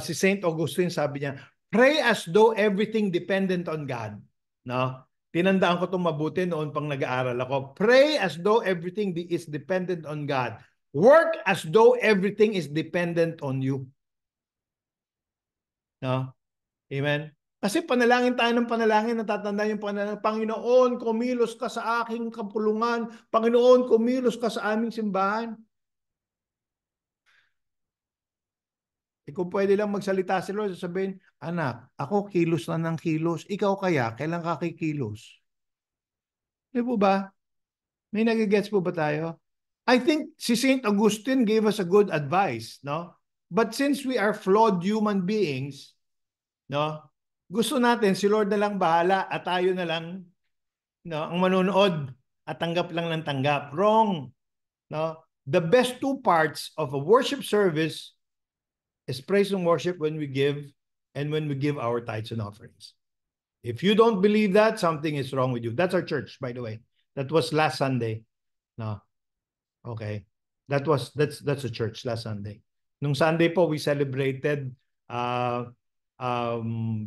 si Saint Augustine sabi niya, pray as though everything dependent on God, no? Tinandaan ko 'tong mabuti noon pang nag-aaral ako. Pray as though everything is dependent on God. Work as though everything is dependent on you. No? Amen? Kasi panalangin tayo ng panalangin, natatandaan yung panalangin, Panginoon, kumilos ka sa aking kapulungan. Panginoon, kumilos ka sa aming simbahan. Kung pwede lang magsalita si Lord, sabihin, anak, ako kilos na ng kilos. Ikaw kaya, kailan ka kikilos? Di po ba? May nagigets po ba tayo? I think si St. Augustine gave us a good advice, no? But since we are flawed human beings, no? Gusto natin si Lord na lang bahala at tayo na lang, no, ang manonood at tanggap lang ng tanggap. Wrong. No? The best two parts of a worship service is praise and worship when we give and when we give our tithes and offerings. If you don't believe that, something is wrong with you. That's our church, by the way. That was last Sunday. No. Okay. That's a church last Sunday. Nung Sunday po, we celebrated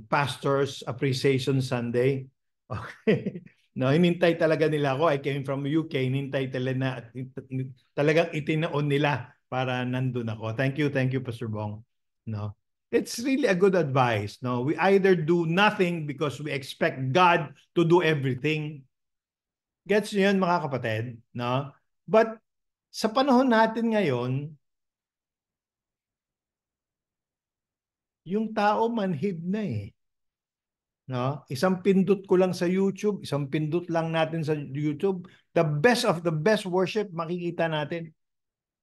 Pastors Appreciation Sunday. Okay. No, hinintay talaga nila ako. I came from UK. Hinintay talagang itinaon nila para nandun ako. Thank you, Pastor Bong. No. It's really a good advice. No, we either do nothing because we expect God to do everything. Gets niyo yun, mga kapatid? No? But sa panahon natin ngayon, yung tao manhid na eh. No? Isang pindot ko lang sa YouTube, isang pindot lang natin sa YouTube, the best of the best worship makikita natin.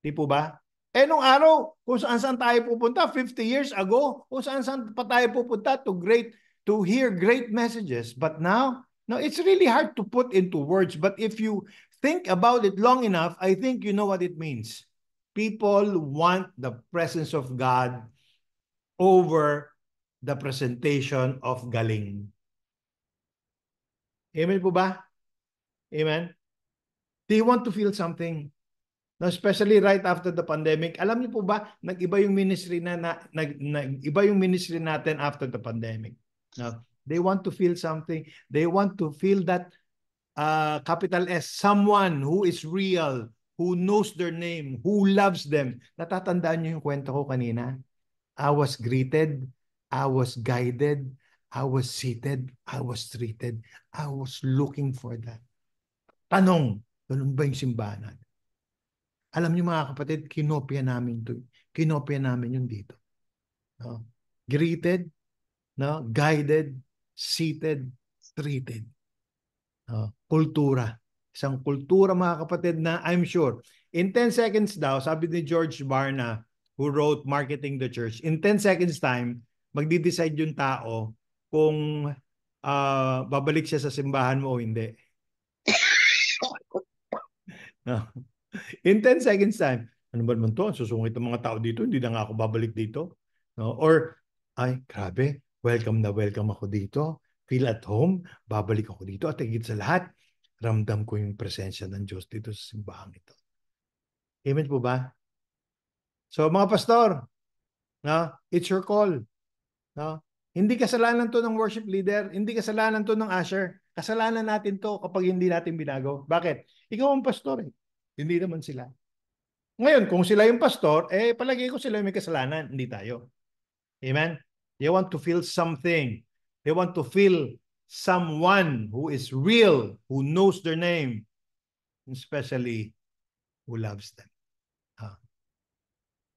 Di po ba? Eh nung araw, kung saan tayo pupunta, 50 years ago, kung saan pa tayo pupunta to hear great messages. But now, no, it's really hard to put into words. But if you think about it long enough, I think you know what it means. People want the presence of God over the presentation of galing. Amen po ba? Amen? They want to feel something. Now, especially right after the pandemic. Alam niyo po ba, nag-iba yung ministry nag-iba yung ministry natin after the pandemic. Now, they want to feel something. They want to feel that capital S, someone who is real, who knows their name, who loves them. Natatandaan niyo yung kwento ko kanina? I was greeted, I was guided, I was seated, I was treated. I was looking for that. Tanong, ganun ba yung simbahan natin? Alam niyo mga kapatid, kinopya namin ito. Kinopya namin yung dito. No? Greeted, no? Guided, seated, treated. No? Kultura. Isang kultura mga kapatid na I'm sure, in 10 seconds daw, sabi ni George Barna, who wrote Marketing the Church, in 10 seconds time, magdi-decide yung tao kung babalik siya sa simbahan mo o hindi. No? In 10 seconds time, ano ba naman to? Susungit ang mga tao dito, hindi na nga ako babalik dito. No? Or, ay, grabe, welcome na welcome ako dito. Feel at home, babalik ako dito. At higit sa lahat, ramdam ko yung presensya ng Diyos dito sa simbahan ito. Amen po ba? So, mga pastor, no? It's your call. No? Hindi kasalanan to ng worship leader, hindi kasalanan to ng usher. Kasalanan natin to kapag hindi natin binago. Bakit? Ikaw ang pastor eh. Hindi naman sila. Ngayon, kung sila yung pastor, eh palagi ko sila may kasalanan, hindi tayo. Amen? They want to feel something. They want to feel someone who is real, who knows their name, especially who loves them.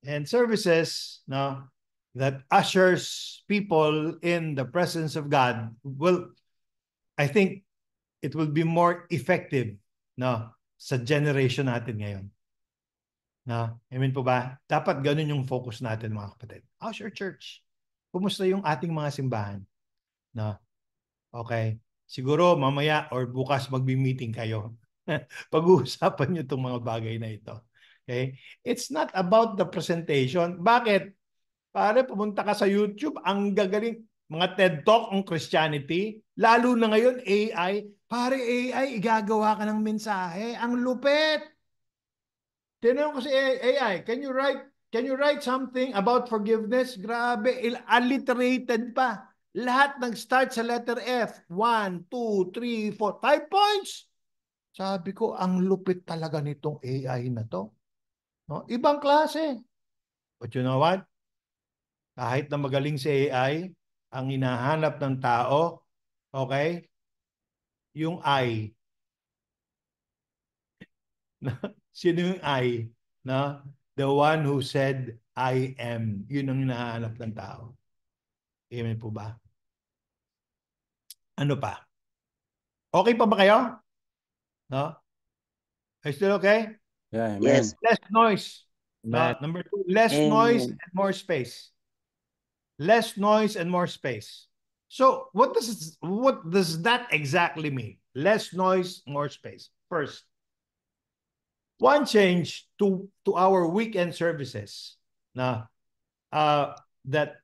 And services, no, that ushers people in the presence of God will, I think, it will be more effective, no, sa generation natin ngayon. No? Amen po ba? Dapat ganun yung focus natin mga kapatid. How's your church? Kumusta yung ating mga simbahan? No? Okay. Siguro mamaya or bukas magbi-meeting kayo. Pag-uusapan nyo itong mga bagay na ito. Okay? It's not about the presentation. Bakit? Pare, pumunta ka sa YouTube, ang gagaling. Mga TED Talk on Christianity, lalo na ngayon AI. Pare, AI, igagawa ka ng mensahe. Ang lupit. Tinanong ko si AI, can you write something about forgiveness? Grabe, alliterated pa. Lahat nag-start sa letter F. 1, 2, 3, 4, 5 points. Sabi ko, ang lupit talaga nitong AI na to. No? Ibang klase. But you know what? Kahit na magaling si AI, ang hinahanap ng tao, okay, yung I. Sino yung I? No? The one who said, I am. Yun ang hinahanap ng tao. Amen po ba? Ano pa? Okay pa ba kayo? No? Are you still okay? Yeah, amen. Yes. Less noise. Amen. No? Number 2, less noise Amen. and more space. Less noise and more space. So what does that exactly mean? Less noise, more space. First, one change to our weekend services na that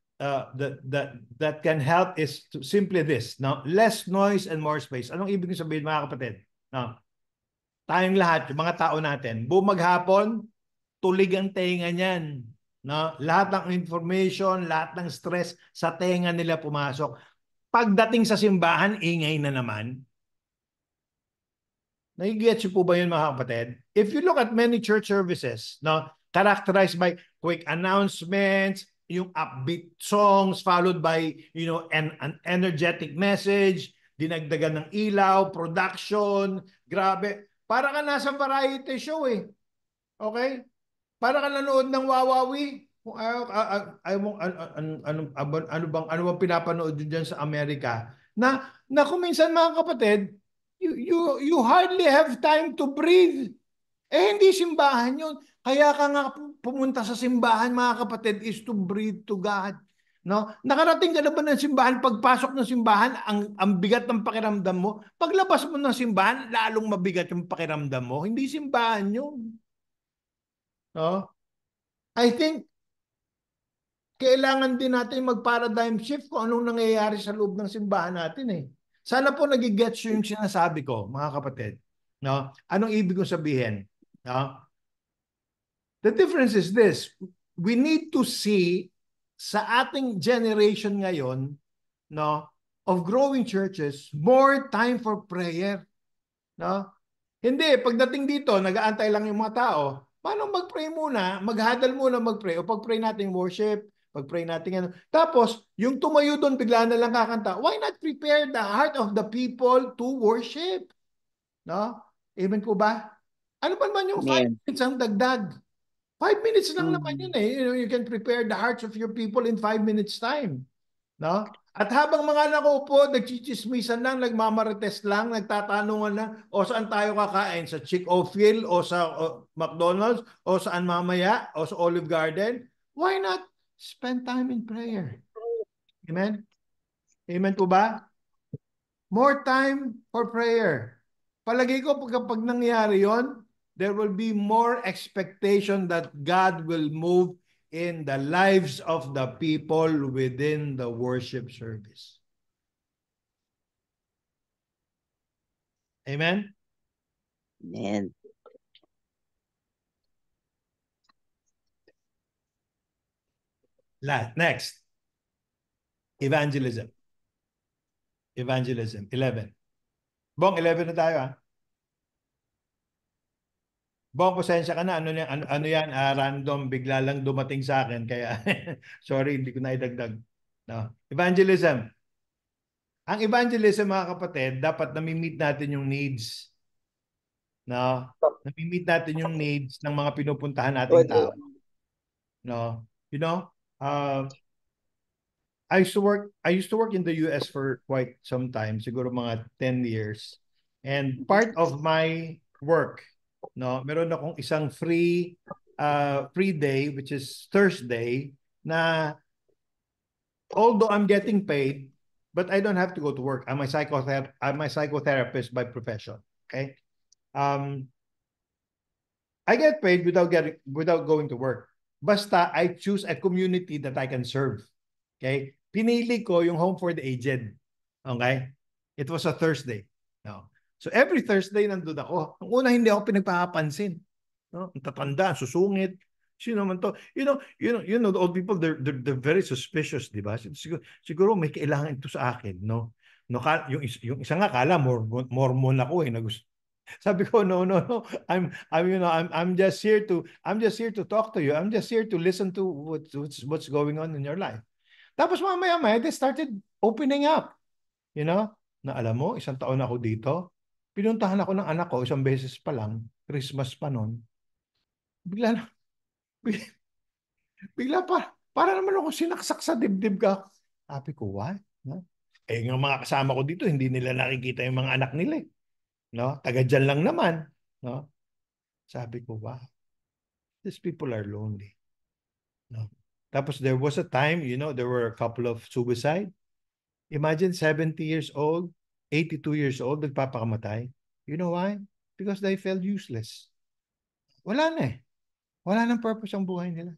can help is simply this. Now, less noise and more space. Anong ibig sabihin, mga kapatid? Now, tayong lahat, yung mga tao natin, bumaghapon, tulig ang tenga niyan. No? Lahat ng information, lahat ng stress sa tenga nila pumasok. Pagdating sa simbahan, ingay na naman. Nagigets po ba yun, mga kapatid? If you look at many church services, no, characterized by quick announcements, yung upbeat songs followed by, an energetic message, dinagdagan ng ilaw, production, grabe. Para ka nasa variety show eh. Okay? Para ka nanood ng Wawawi. Kung ano bang pinapanood diyan sa Amerika na kung minsan, mga kapatid, you hardly have time to breathe. Hindi simbahan yun. Kaya ka nga pumunta sa simbahan, mga kapatid, is to breathe to God. No? Nakarating ka na ba ng simbahan? Pagpasok ng simbahan, ang bigat ng pakiramdam mo. Paglabas mo ng simbahan, lalong mabigat yung pakiramdam mo. Hindi simbahan yun. No? I think kailangan din natin mag-paradigm shift kung anong nangyayari sa loob ng simbahan natin eh. Sana po nagigets yung sinasabi ko, mga kapatid. No? Anong ibig kong sabihin? No? The difference is this. We need to see sa ating generation ngayon, no, of growing churches, more time for prayer. No? Hindi, pagdating dito, nag-aantay lang yung mga tao. Paano mag-pray muna? Mag-huddle muna mag-pray. O pag-pray natin worship, pag-pray natin ano. Tapos, yung tumayo doon, bigla na lang kakanta. Why not prepare the heart of the people to worship? No? Amen po ba? Ano ba naman yung 5 Amen. minutes ang dagdag? 5 minutes lang naman yun Mm. eh. You can prepare the hearts of your people in 5 minutes time. No? At habang mga nakaupo, nagchichismisan lang, nagmamarites lang, nagtatanungan lang, o saan tayo kakain? Sa Chick-o-Fil o sa McDonald's o saan mamaya o sa Olive Garden? Why not spend time in prayer? Amen? Amen po ba? More time for prayer. Palagi ko pag nangyari yon, there will be more expectation that God will move in the lives of the people within the worship service. Amen? Amen. Next. Evangelism. Evangelism. 11. Bong, 11 na tayo ah. Bong, pasensya ka na. Ano yan? Random. Bigla lang dumating sa akin. Kaya, sorry, hindi ko na idagdag. No. Evangelism. Ang evangelism, mga kapatid, dapat nami-meet natin yung needs. No? Nami-meet natin yung needs ng mga pinupuntahan nating tao. No? You know, I used to work in the US for quite some time, siguro mga 10 years. And part of my work, no, meron akong isang free day, which is Thursday, na although I'm getting paid, but I don't have to go to work. I'm a psychotherapist by profession. Okay. I get paid without going to work. Basta I choose a community that I can serve. Okay? Pinili ko yung Home for the Aged. Okay? It was a Thursday. No. So every Thursday nandun ako. Ang una hindi ako pinagpapansin. No? Ang tatanda, susungit. Sino man to? The old people, they're very suspicious, di ba? Siguro may kailangan ito sa akin, no? No, yung isa nga kala Mormon ako eh. Sabi ko, no. I'm just here to talk to you. I'm just here to listen to what's going on in your life. Tapos mamaya, they started opening up. You know? Na alam mo, 1 taon ako dito. Pinuntahan ako ng anak ko 1 beses pa lang, Christmas pa noon. Bigla para naman ako sinaksak sa dibdib ka. Sabi ko, what? No? Eh, yung mga kasama ko dito, hindi nila nakikita yung mga anak nila. No? Taga dyan lang naman. No? Sabi ko, wow. These people are lonely. No? Tapos there was a time, there were a couple of suicide. Imagine 70 years old, 82 years old, nagpapakamatay. You know why? Because they felt useless. Wala na eh. Wala nang purpose ang buhay nila.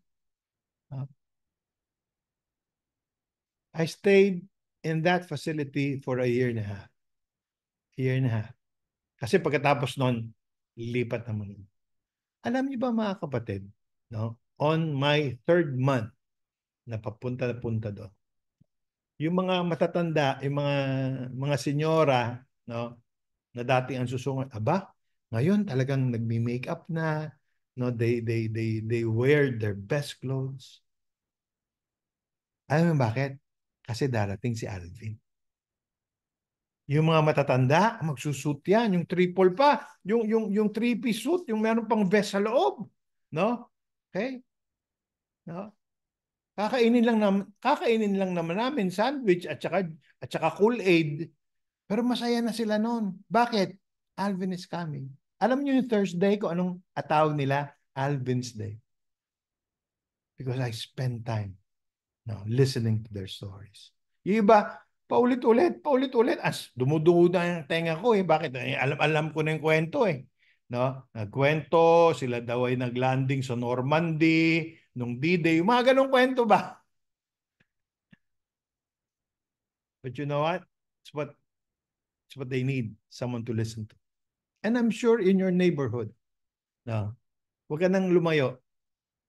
I stayed in that facility for a year and a half. Kasi pagkatapos nun, lipat naman. Alam niyo ba mga kapatid, no? On my 3rd month, na papunta doon, yung mga matatanda, yung mga senyora, no, na dati ang susunod, ngayon talagang nagmi-makeup na, no, they wear their best clothes. Alam mo bakit? Kasi darating si Alvin. Yung mga matatanda, magsusuit yan, yung triple pa, yung 3-piece suit, yung meron pang vest sa loob, no? Okay? No? Kakainin lang naman namin sandwich at saka Kool-Aid. Pero masaya na sila noon. Bakit? Alvin is coming. Alam niyo yung Thursday ko anong atawag nila? Alvin's Day. Because I spend time listening to their stories. Yung iba, paulit-ulit. As dumudugo na yung tenga ko eh. Bakit? Alam ko na yung kwento eh. No? Nagkwento, sila daw ay naglanding sa Normandy, nung D-Day. Yung mga ganong kwento ba? But you know what? It's what they need. Someone to listen to. And I'm sure in your neighborhood, huwag ka nang lumayo.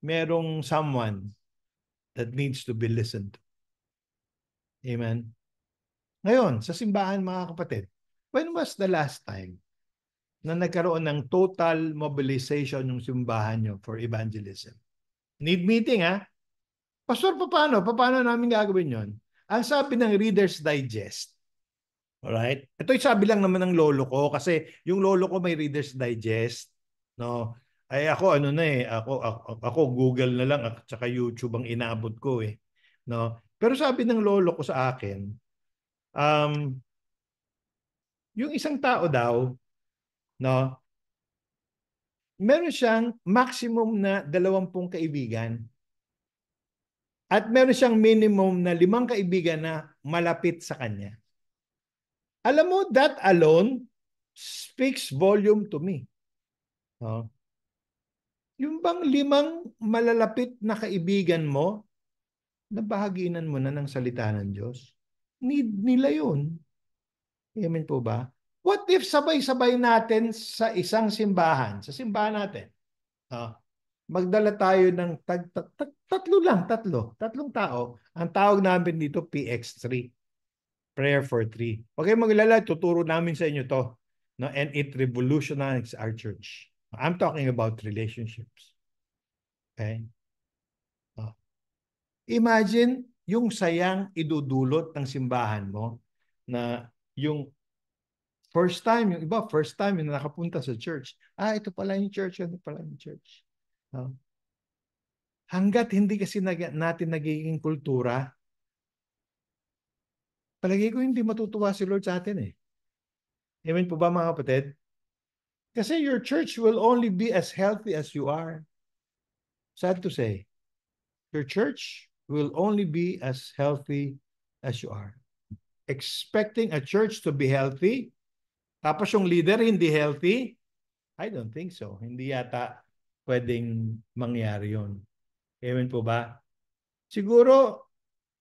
Merong someone that needs to be listened to. Amen? Ngayon, sa simbahan mga kapatid, when was the last time na nagkaroon ng total mobilization yung simbahan nyo for evangelism? Need meeting ha? Pastor, paano? Paano namin gagawin yon? Ang sabi ng Reader's Digest, alright? Ito yung sabi lang naman ng lolo ko kasi yung lolo ko may Reader's Digest. No? Ay ako ako Google na lang at saka YouTube ang inaabot ko eh. No? Pero sabi ng lolo ko sa akin, yung isang tao daw, no, meron siyang maximum na 20 kaibigan at meron siyang minimum na 5 kaibigan na malapit sa kanya. Alam mo, that alone speaks volume to me. No? Yung bang 5 malalapit na kaibigan mo, nabahaginan mo na ng salita ng Diyos. Need nila yun. Amen po ba? What if sabay-sabay natin sa isang simbahan, sa simbahan natin, magdala tayo ng tatlong tao. Ang tawag namin dito PX3. Prayer for 3. Okay, maglala, tuturo namin sa inyo to. No? And it revolutionized our church. I'm talking about relationships. Okay? Imagine yung sayang idudulot ng simbahan mo na yung first time yung nakapunta sa church. Ito pala yung church, ito pala yung church. No? Hanggat hindi kasi natin nagiging kultura, palagi ko hindi matutuwa si Lord sa atin eh. Amen po ba mga kapatid? Kasi your church will only be as healthy as you are. Sad to say, your church will only be as healthy as you are. Expecting a church to be healthy, tapos yung leader hindi healthy, I don't think so. Hindi yata pwedeng mangyari yun. Amen po ba? Siguro,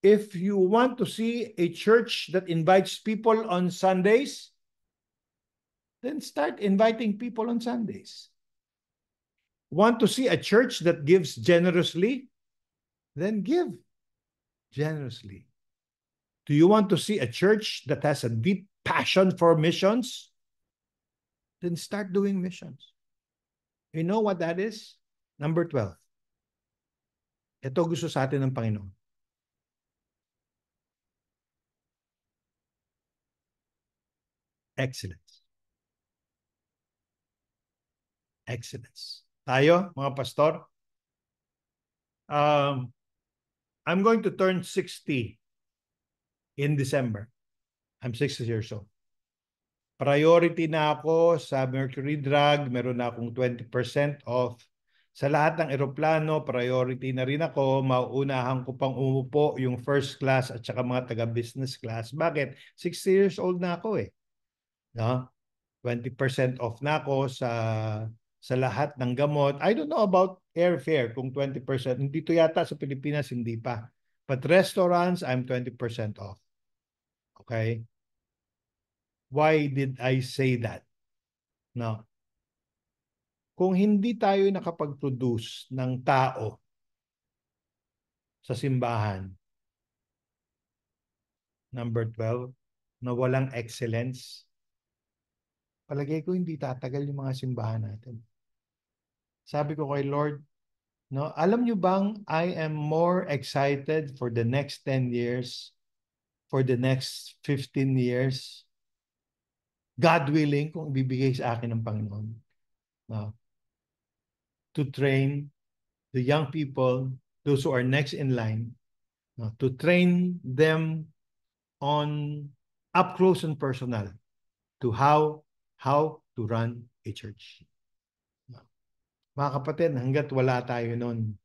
if you want to see a church that invites people on Sundays, then start inviting people on Sundays. Want to see a church that gives generously? Then give generously. Do you want to see a church that has a deep passion for missions? Then start doing missions. You know what that is? Number 12. Ito gusto sa atin ng Panginoon. Excellence. Excellence. Tayo, mga pastor, I'm going to turn 60 in December. I'm 60 years old. Priority na ako sa Mercury Drug. Meron na akong 20% off. Sa lahat ng eroplano, priority na rin ako. Mauunahan ko pang umupo yung first class at saka mga taga-business class. Bakit? 60 years old na ako eh. No? 20% off na ako sa lahat ng gamot. I don't know about airfare kung 20%. Hindi to yata sa Pilipinas, hindi pa. But restaurants, I'm 20% off. Okay? Why did I say that? No. Kung hindi tayo nakapag-produce ng tao sa simbahan, number 12, na walang excellence, palagay ko hindi tatagal yung mga simbahan natin. Sabi ko kay Lord, no, alam nyo bang I am more excited for the next 10 years, for the next 15 years, God willing, kung ibibigay sa akin ng Panginoon, no, to train the young people, those who are next in line, no, to train them on up close and personal to how to run a church. No. Mga kapatid, hanggat wala tayo nun,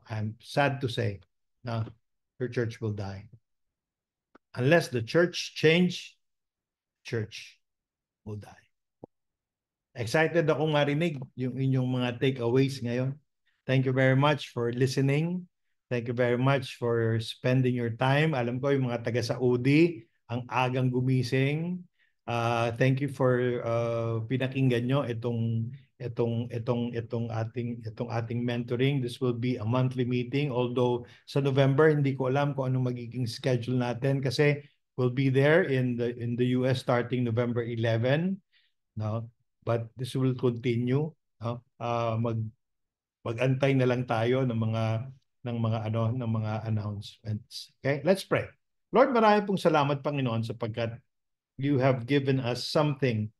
I'm sad to say, no, your church will die. Unless the church change, church will die. Excited akong marinig yung inyong mga takeaways ngayon. Thank you very much for listening. Thank you very much for spending your time. Alam ko yung mga taga-Saudi, ang agang gumising. Thank you for pinakinggan nyo itong ating mentoring. This will be a monthly meeting. Although sa November hindi ko alam kung anong magiging schedule natin kasi we'll be there in the US starting November 11. No? But this will continue. No? Mag-antay na lang tayo ng mga announcements. Okay? Let's pray. Lord, marami pong salamat, Panginoon, sapagkat you have given us something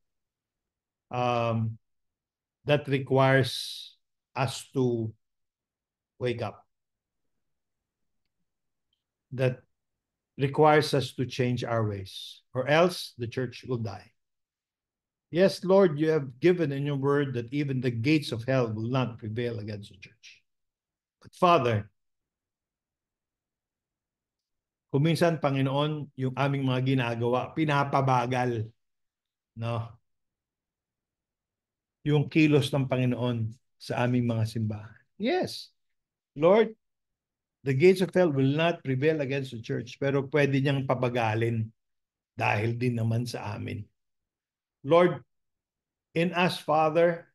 that requires us to wake up. That requires us to change our ways, or else the church will die. Yes, Lord, you have given in your word that even the gates of hell will not prevail against the church. But Father, kung minsan, Panginoon, yung aming mga ginagawa, pinapabagal, no? Yung kilos ng Panginoon sa aming mga simbahan. Yes, Lord, the gates of hell will not prevail against the church, pero pwede niyang pabagalin dahil din naman sa amin. Lord, in us, Father,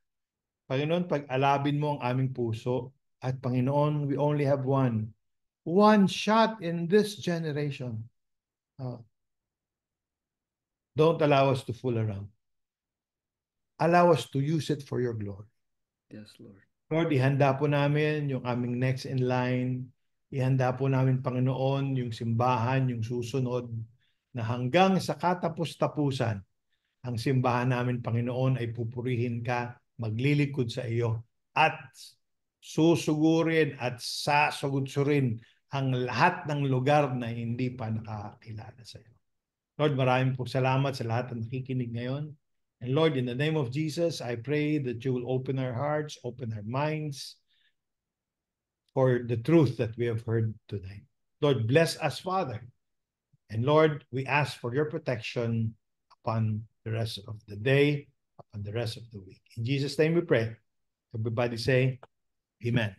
Panginoon, pag-alabin mo ang aming puso. At Panginoon, we only have one shot in this generation. Don't allow us to fool around. Allow us to use it for your glory. Yes, Lord. Lord, ihanda po namin yung aming next in line. Ihanda po namin, Panginoon, yung simbahan, yung susunod, na hanggang sa katapus-tapusan, ang simbahan namin, Panginoon, ay pupurihin ka, maglilingkod sa iyo, at susugurin at sasagutsurin ang lahat ng lugar na hindi pa nakakilala sa iyo. Lord, maraming po salamat sa lahat ng nakikinig ngayon. And Lord, in the name of Jesus, I pray that you will open our hearts, open our minds for the truth that we have heard today. Lord, bless us, Father. And Lord, we ask for your protection upon the rest of the day, upon the rest of the week. In Jesus' name we pray. Everybody say, Amen.